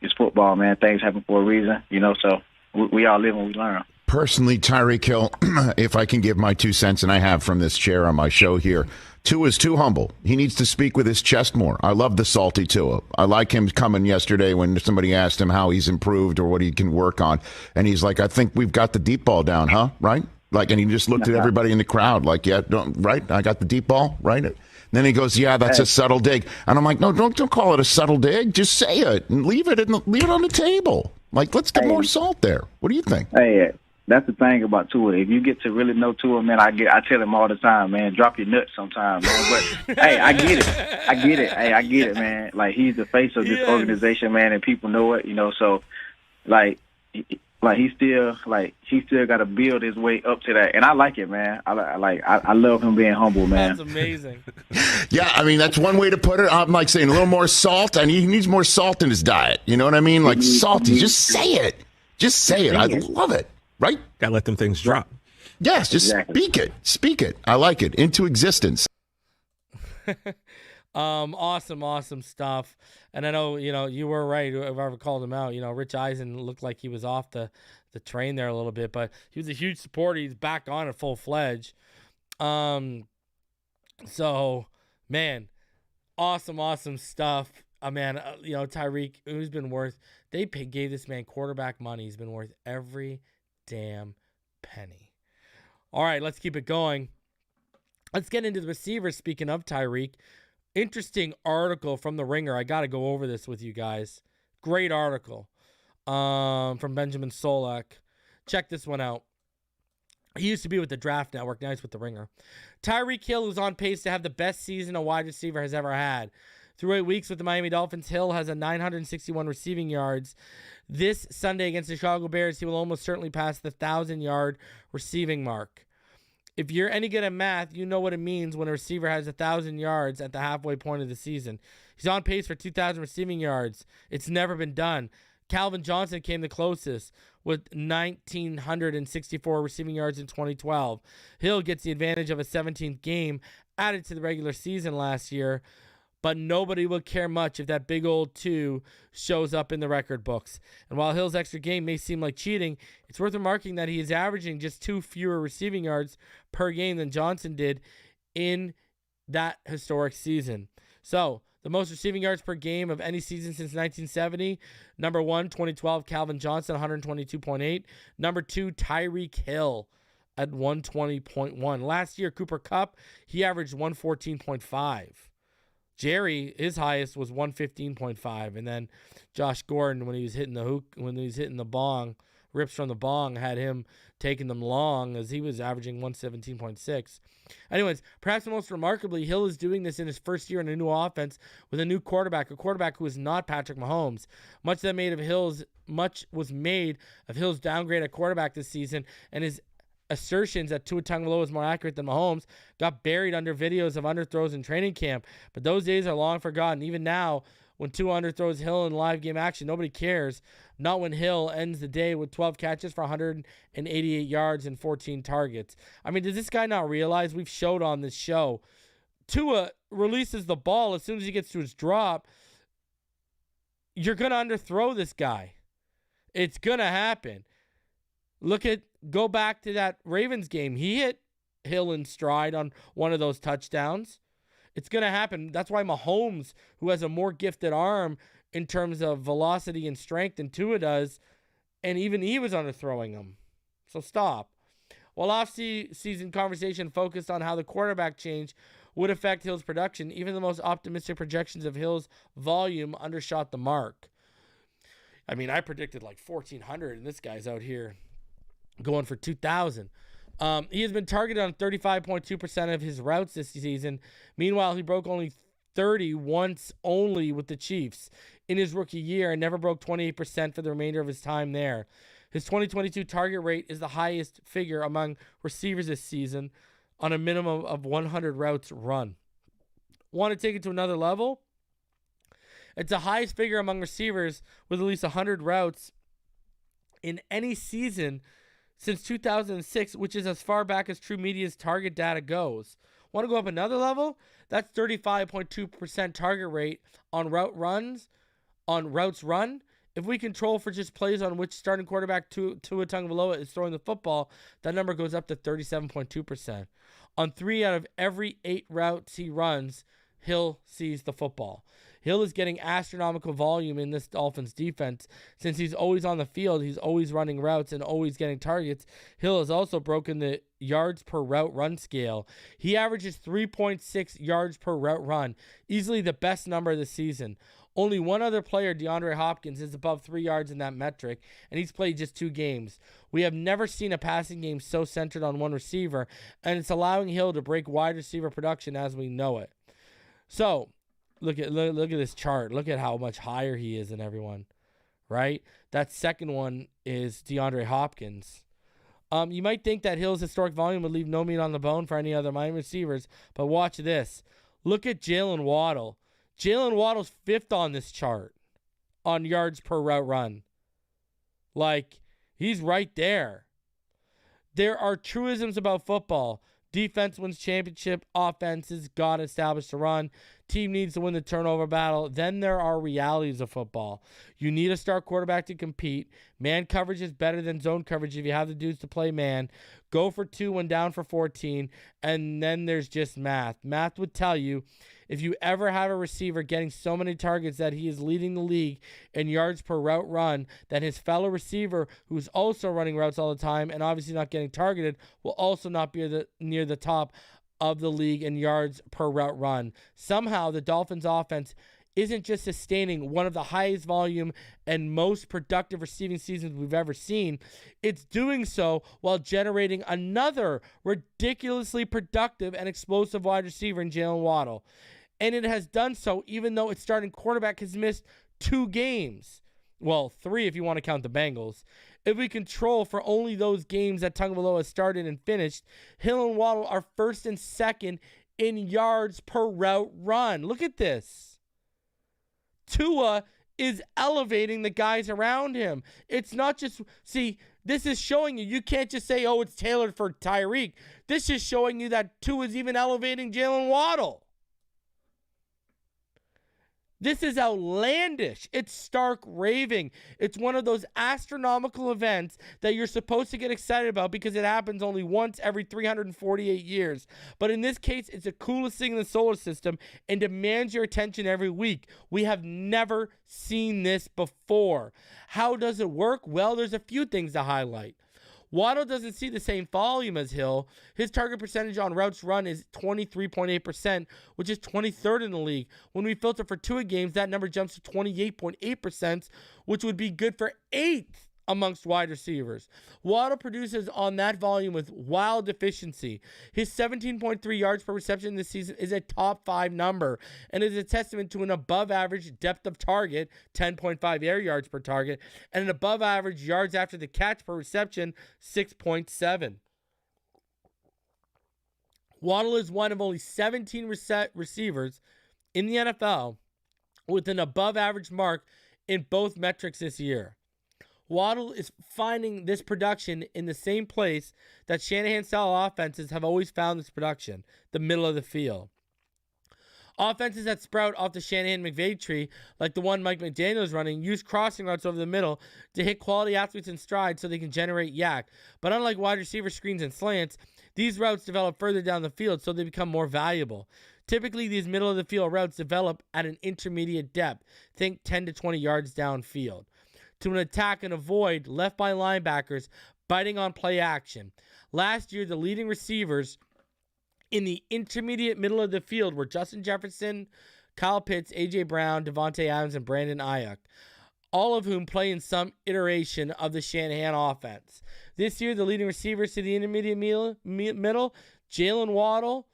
it's football, man. Things happen for a reason, you know, so we all live and we learn. Personally, Tyreek Hill, if I can give my 2 cents, and I have from this chair on my show here, Tua is too humble. He needs to speak with his chest more. I love the salty Tua. I like him coming yesterday when somebody asked him how he's improved or what he can work on. And he's like, I think we've got the deep ball down, huh? Right? Like, and he just looked at everybody in the crowd like, yeah, right? I got the deep ball, right? And then he goes, yeah, that's a subtle dig. And I'm like, no, don't call it a subtle dig. Just say it and leave it on the table. Like, let's get more salt there. What do you think? Hey, that's the thing about Tua. If you get to really know Tua, man, I tell him all the time, man, drop your nuts sometime, man. But hey, I get it. Hey, I get it, man. Like, he's the face of this organization, man, and people know it, you know. So, he still got to build his way up to that, and I like it, man. I love him being humble, man. That's amazing. Yeah, I mean, that's one way to put it. I'm like saying a little more salt, and he needs more salt in his diet. You know what I mean? Like salty. Just say it. Just say it. I love it. Right? Gotta let them things drop. Yes, just speak it. Speak it. I like it. Into existence. Awesome stuff. And I know, you know, you were right. Whoever called him out, you know, Rich Eisen looked like he was off the train there a little bit, but he was a huge supporter. He's back on it full-fledged. So, man, awesome stuff. Man, you know, Tyreek, who's been worth, they gave this man quarterback money. He's been worth every damn penny. All right, let's keep it going. Let's get into the receivers. Speaking of Tyreek, interesting article from The Ringer. I got to go over this with you guys. Great article from Benjamin Solak. Check this one out. He used to be with the Draft Network. Now he's with The Ringer. Tyreek Hill is on pace to have the best season a wide receiver has ever had. Through 8 weeks with the Miami Dolphins, Hill has a 961 receiving yards. This Sunday against the Chicago Bears, he will almost certainly pass the 1,000-yard receiving mark. If you're any good at math, you know what it means when a receiver has 1,000 yards at the halfway point of the season. He's on pace for 2,000 receiving yards. It's never been done. Calvin Johnson came the closest with 1,964 receiving yards in 2012. Hill gets the advantage of a 17th game added to the regular season last year, but nobody will care much if that big old 2 shows up in the record books. And while Hill's extra game may seem like cheating, it's worth remarking that he is averaging just 2 fewer receiving yards per game than Johnson did in that historic season. So, the most receiving yards per game of any season since 1970. Number 1, 2012, Calvin Johnson, 122.8. Number 2, Tyreek Hill at 120.1. Last year, Cooper Kupp, he averaged 114.5. Jerry, his highest was 115.5, and then Josh Gordon, when he was hitting the hook, when he was hitting the bong, rips from the bong, had him taking them long as he was averaging 117.6. Anyways, perhaps most remarkably, Hill is doing this in his first year in a new offense with a new quarterback, a quarterback who is not Patrick Mahomes. Much was made of Hill's downgrade at quarterback this season, and his assertions that Tua Tagovailoa is more accurate than Mahomes got buried under videos of underthrows in training camp, but those days are long forgotten. Even now, when Tua underthrows Hill in live game action, nobody cares. Not when Hill ends the day with 12 catches for 188 yards and 14 targets. I mean, does this guy not realize, we've showed on this show, Tua releases the ball as soon as he gets to his drop, you're going to underthrow this guy. It's going to happen. Go back to that Ravens game. He hit Hill in stride on one of those touchdowns. It's going to happen. That's why Mahomes, who has a more gifted arm in terms of velocity and strength than Tua does, and even he was underthrowing him. So stop. While off-season conversation focused on how the quarterback change would affect Hill's production, even the most optimistic projections of Hill's volume undershot the mark. I mean, I predicted like 1,400, and this guy's out here going for 2,000. He has been targeted on 35.2% of his routes this season. Meanwhile, he broke only 30 once only with the Chiefs. in his rookie year and never broke 28% for the remainder of his time there. His 2022 target rate is the highest figure among receivers this season on a minimum of 100 routes run. Want to take it to another level? It's the highest figure among receivers with at least 100 routes in any season since 2006, which is as far back as True Media's target data goes. Want to go up another level? That's 35.2% target rate on routes run. If we control for just plays on which starting quarterback Tua Tagovailoa is throwing the football, that number goes up to 37.2%. On 3 out of every 8 routes he runs, Hill sees the football. Hill is getting astronomical volume in this Dolphins defense. Since he's always on the field, he's always running routes and always getting targets. Hill has also broken the yards per route run scale. He averages 3.6 yards per route run, easily the best number of the season. Only one other player, DeAndre Hopkins, is above 3 yards in that metric, and he's played just 2 games. We have never seen a passing game so centered on one receiver, and it's allowing Hill to break wide receiver production as we know it. So, look at this chart. Look at how much higher he is than everyone, right? That second one is DeAndre Hopkins. You might think that Hill's historic volume would leave no meat on the bone for any other Miami receivers, but watch this. Look at Jaylen Waddle. Jaylen Waddle's 5th on this chart on yards per route run. Like, he's right there. There are truisms about football. Defense wins championship. Offense is God established to run. Team needs to win the turnover battle. Then there are realities of football. You need a star quarterback to compete. Man coverage is better than zone coverage if you have the dudes to play man. Go for 2 when down for 14. And then there's just math. Math would tell you if you ever have a receiver getting so many targets that he is leading the league in yards per route run, that his fellow receiver, who's also running routes all the time and obviously not getting targeted, will also not be near the top of the league in yards per route run. Somehow the Dolphins offense isn't just sustaining one of the highest volume and most productive receiving seasons we've ever seen. It's doing so while generating another ridiculously productive and explosive wide receiver in Jaylen Waddle. And it has done so even though its starting quarterback has missed 2 games. Well, 3 if you want to count the Bengals. If we control for only those games that Tagovailoa started and finished, Hill and Waddle are 1st and 2nd in yards per route run. Look at this. Tua is elevating the guys around him. It's not just, see, this is showing you can't just say, oh, it's tailored for Tyreek. This is showing you that Tua is even elevating Jaylen Waddle. This is outlandish. It's stark raving. It's one of those astronomical events that you're supposed to get excited about because it happens only once every 348 years. But in this case, it's the coolest thing in the solar system and demands your attention every week. We have never seen this before. How does it work? Well, there's a few things to highlight. Waddle doesn't see the same volume as Hill. His target percentage on routes run is 23.8%, which is 23rd in the league. When we filter for 2 games, that number jumps to 28.8%, which would be good for 8th amongst wide receivers. Waddle produces on that volume with wild efficiency. His 17.3 yards per reception this season is a top 5 number and is a testament to an above average depth of target, 10.5 air yards per target, and an above average yards after the catch per reception, 6.7. Waddle is one of only 17 receivers in the NFL with an above average mark in both metrics this year. Waddle is finding this production in the same place that Shanahan-style offenses have always found this production, the middle of the field. Offenses that sprout off the Shanahan-McVay tree, like the one Mike McDaniel is running, use crossing routes over the middle to hit quality athletes in stride so they can generate yak. But unlike wide receiver screens and slants, these routes develop further down the field so they become more valuable. Typically, these middle-of-the-field routes develop at an intermediate depth, think 10 to 20 yards downfield, to an attack and avoid left by linebackers biting on play action. Last year, the leading receivers in the intermediate middle of the field were Justin Jefferson, Kyle Pitts, A.J. Brown, Devontae Adams, and Brandon Ayuk, all of whom play in some iteration of the Shanahan offense. This year, the leading receivers to the intermediate middle, Jaylen Waddle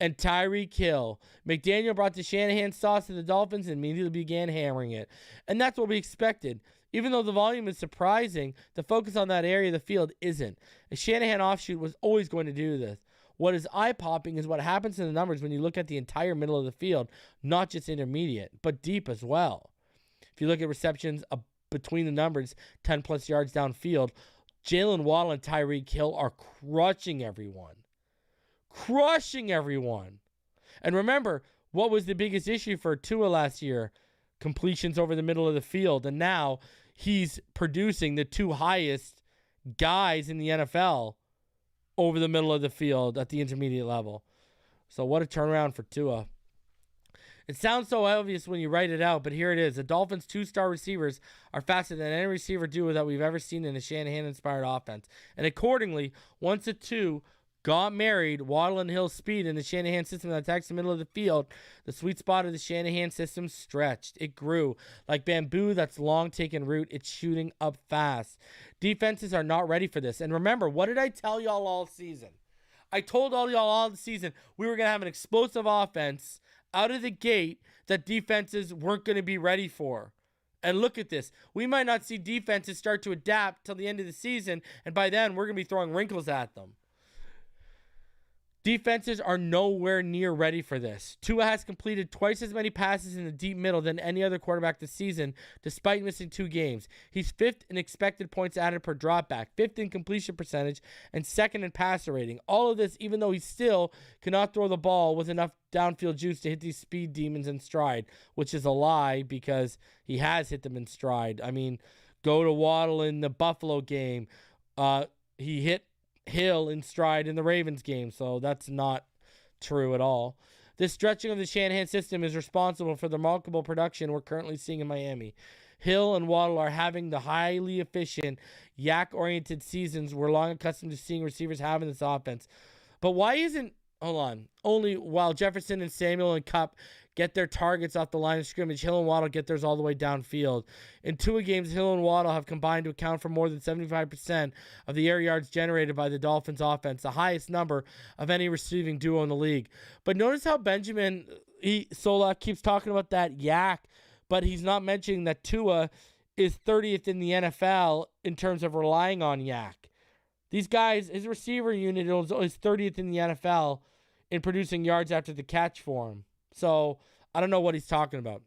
and Tyreek Hill. McDaniel brought the Shanahan sauce to the Dolphins and immediately began hammering it. And that's what we expected. Even though the volume is surprising, the focus on that area of the field isn't. A Shanahan offshoot was always going to do this. What is eye-popping is what happens in the numbers when you look at the entire middle of the field, not just intermediate, but deep as well. If you look at receptions between the numbers, 10-plus yards downfield, Jaylen, Waddle, and Tyreek Hill are crushing everyone. Crushing everyone. And remember, what was the biggest issue for Tua last year? Completions over the middle of the field. And now he's producing the two highest guys in the NFL over the middle of the field at the intermediate level. So what a turnaround for Tua. It sounds so obvious when you write it out, but here it is. The Dolphins' two-star receivers are faster than any receiver duo that we've ever seen in a Shanahan-inspired offense. And accordingly, once the two got married, Waddle and Hill's speed in the Shanahan system that attacks the middle of the field, the sweet spot of the Shanahan system stretched. It grew. Like bamboo that's long taken root, it's shooting up fast. Defenses are not ready for this. And remember, what did I tell y'all all season? I told all y'all all the season we were going to have an explosive offense out of the gate that defenses weren't going to be ready for. And look at this. We might not see defenses start to adapt till the end of the season, and by then we're going to be throwing wrinkles at them. Defenses are nowhere near ready for this. Tua has completed twice as many passes in the deep middle than any other quarterback this season, despite missing 2 games. He's 5th in expected points added per dropback, 5th in completion percentage, and 2nd in passer rating. All of this, even though he still cannot throw the ball with enough downfield juice to hit these speed demons in stride, which is a lie because he has hit them in stride. I mean, go to Waddle in the Buffalo game. He hit Hill in stride in the Ravens game, so that's not true at all. This stretching of the Shanahan system is responsible for the remarkable production we're currently seeing in Miami. Hill and Waddle are having the highly efficient, yak-oriented seasons we're long accustomed to seeing receivers have in this offense. But why isn't, only while Jefferson and Samuel and Kupp get their targets off the line of scrimmage, Hill and Waddle get theirs all the way downfield. In 2 games, Hill and Waddle have combined to account for more than 75% of the air yards generated by the Dolphins offense, the highest number of any receiving duo in the league. But notice how Benjamin Solak keeps talking about that yak, but he's not mentioning that Tua is 30th in the NFL in terms of relying on yak. These guys, his receiver unit is 30th in the NFL in producing yards after the catch for him. So I don't know what he's talking about.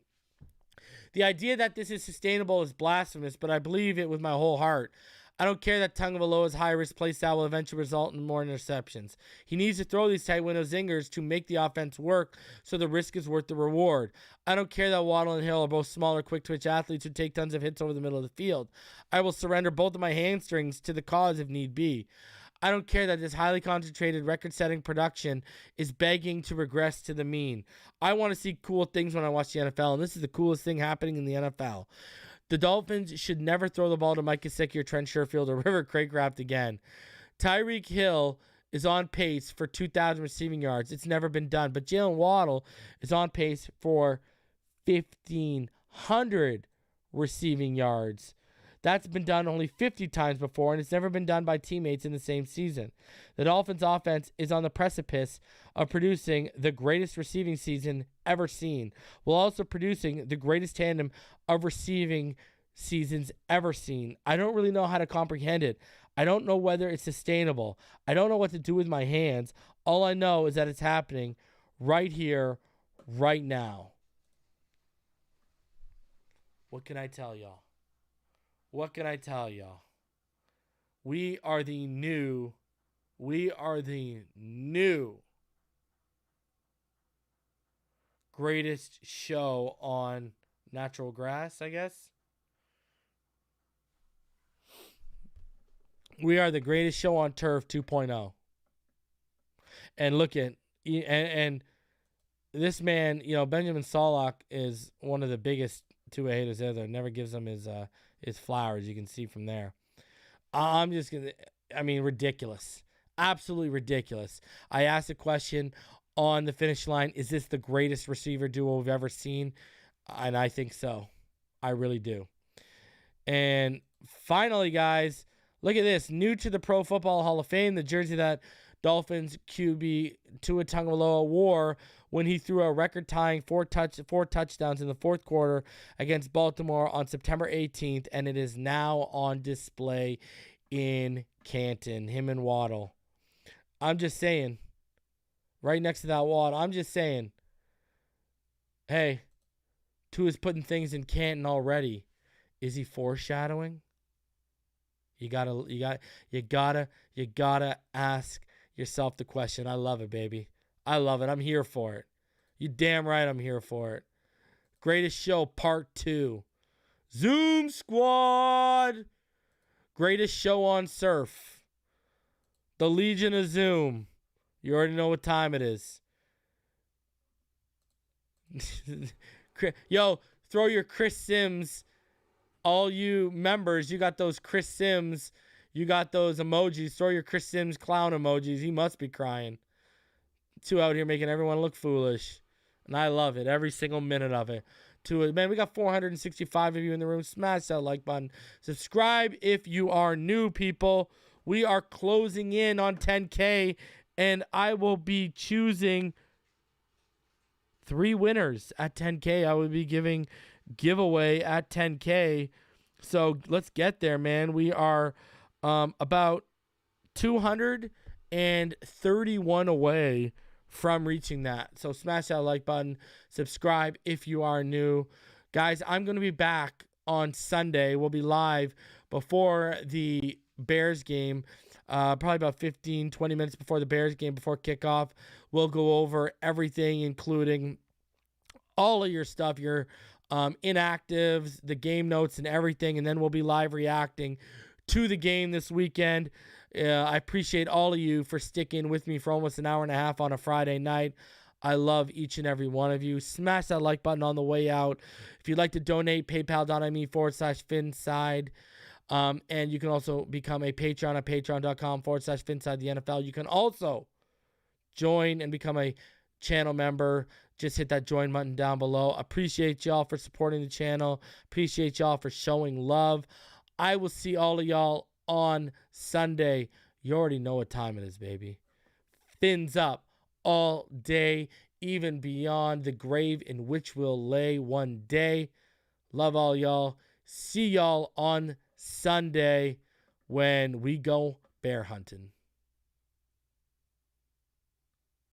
The idea that this is sustainable is blasphemous, but I believe it with my whole heart. I don't care that Tagovailoa's high-risk play style will eventually result in more interceptions. He needs to throw these tight window zingers to make the offense work so the risk is worth the reward. I don't care that Waddle and Hill are both smaller, quick-twitch athletes who take tons of hits over the middle of the field. I will surrender both of my hamstrings to the cause if need be. I don't care that this highly concentrated, record-setting production is begging to regress to the mean. I want to see cool things when I watch the NFL, and this is the coolest thing happening in the NFL. The Dolphins should never throw the ball to Mike Gesicki or Trent Sherfield or River Craycraft again. Tyreek Hill is on pace for 2,000 receiving yards. It's never been done. But Jaylen Waddle is on pace for 1,500 receiving yards. That's been done only 50 times before, and it's never been done by teammates in the same season. The Dolphins' offense is on the precipice of producing the greatest receiving season ever seen, while also producing the greatest tandem of receiving seasons ever seen. I don't really know how to comprehend it. I don't know whether it's sustainable. I don't know what to do with my hands. All I know is that it's happening right here, right now. What can I tell y'all? What can I tell y'all? We are the new greatest show on natural grass, I guess. We are the greatest show on turf 2.0. And look at, and this man, Benjamin Solak is one of the biggest Tua haters ever. Never gives him his flowers. You can see from there. Ridiculous. Absolutely ridiculous. I asked a question on the finish line. Is this the greatest receiver duo we've ever seen? And I think so. I really do. And finally, guys, look at this. New to the Pro Football Hall of Fame, the jersey that Dolphins QB Tua Tagovailoa wore when he threw a record-tying four touchdowns in the fourth quarter against Baltimore on September 18th, and it is now on display in Canton, him and Waddle. I'm just saying, right next to that Waddle, I'm just saying, hey, Tua's putting things in Canton already. Is he foreshadowing? You gotta ask yourself the question. I love it, baby. I love it. I'm here for it. You damn right I'm here for it. Greatest Show Part 2. Zoom Squad. Greatest show on surf. The Legion of Zoom. You already know what time it is. Yo, throw your Chris Sims. All you members, you got those Chris Sims. You got those emojis. Throw your Chris Sims clown emojis. He must be crying. Two out here making everyone look foolish. And I love it. Every single minute of it. Man, we got 465 of you in the room. Smash that like button. Subscribe if you are new, people. We are closing in on 10K. And I will be choosing 3 winners at 10K. I will be giving giveaway at 10K. So let's get there, man. We are about 231 away from reaching that. So smash that like button. Subscribe if you are new. Guys, I'm going to be back on Sunday. We'll be live before the Bears game. Probably about 15, 20 minutes before the Bears game, before kickoff. We'll go over everything, including all of your stuff, your inactives, the game notes, and everything. And then we'll be live reacting to the game this weekend. I appreciate all of you for sticking with me for almost an hour and a half on a Friday night. I love each and every one of you. Smash that like button on the way out. If you'd like to donate, paypal.me/Finside. And you can also become a patron at patreon.com/Finside the NFL. You can also join and become a channel member. Just hit that join button down below. Appreciate y'all for supporting the channel. Appreciate y'all for showing love. I will see all of y'all on Sunday. You already know what time it is, baby. Fins up all day, even beyond the grave in which we'll lay one day. Love all y'all. See y'all on Sunday when we go bear hunting.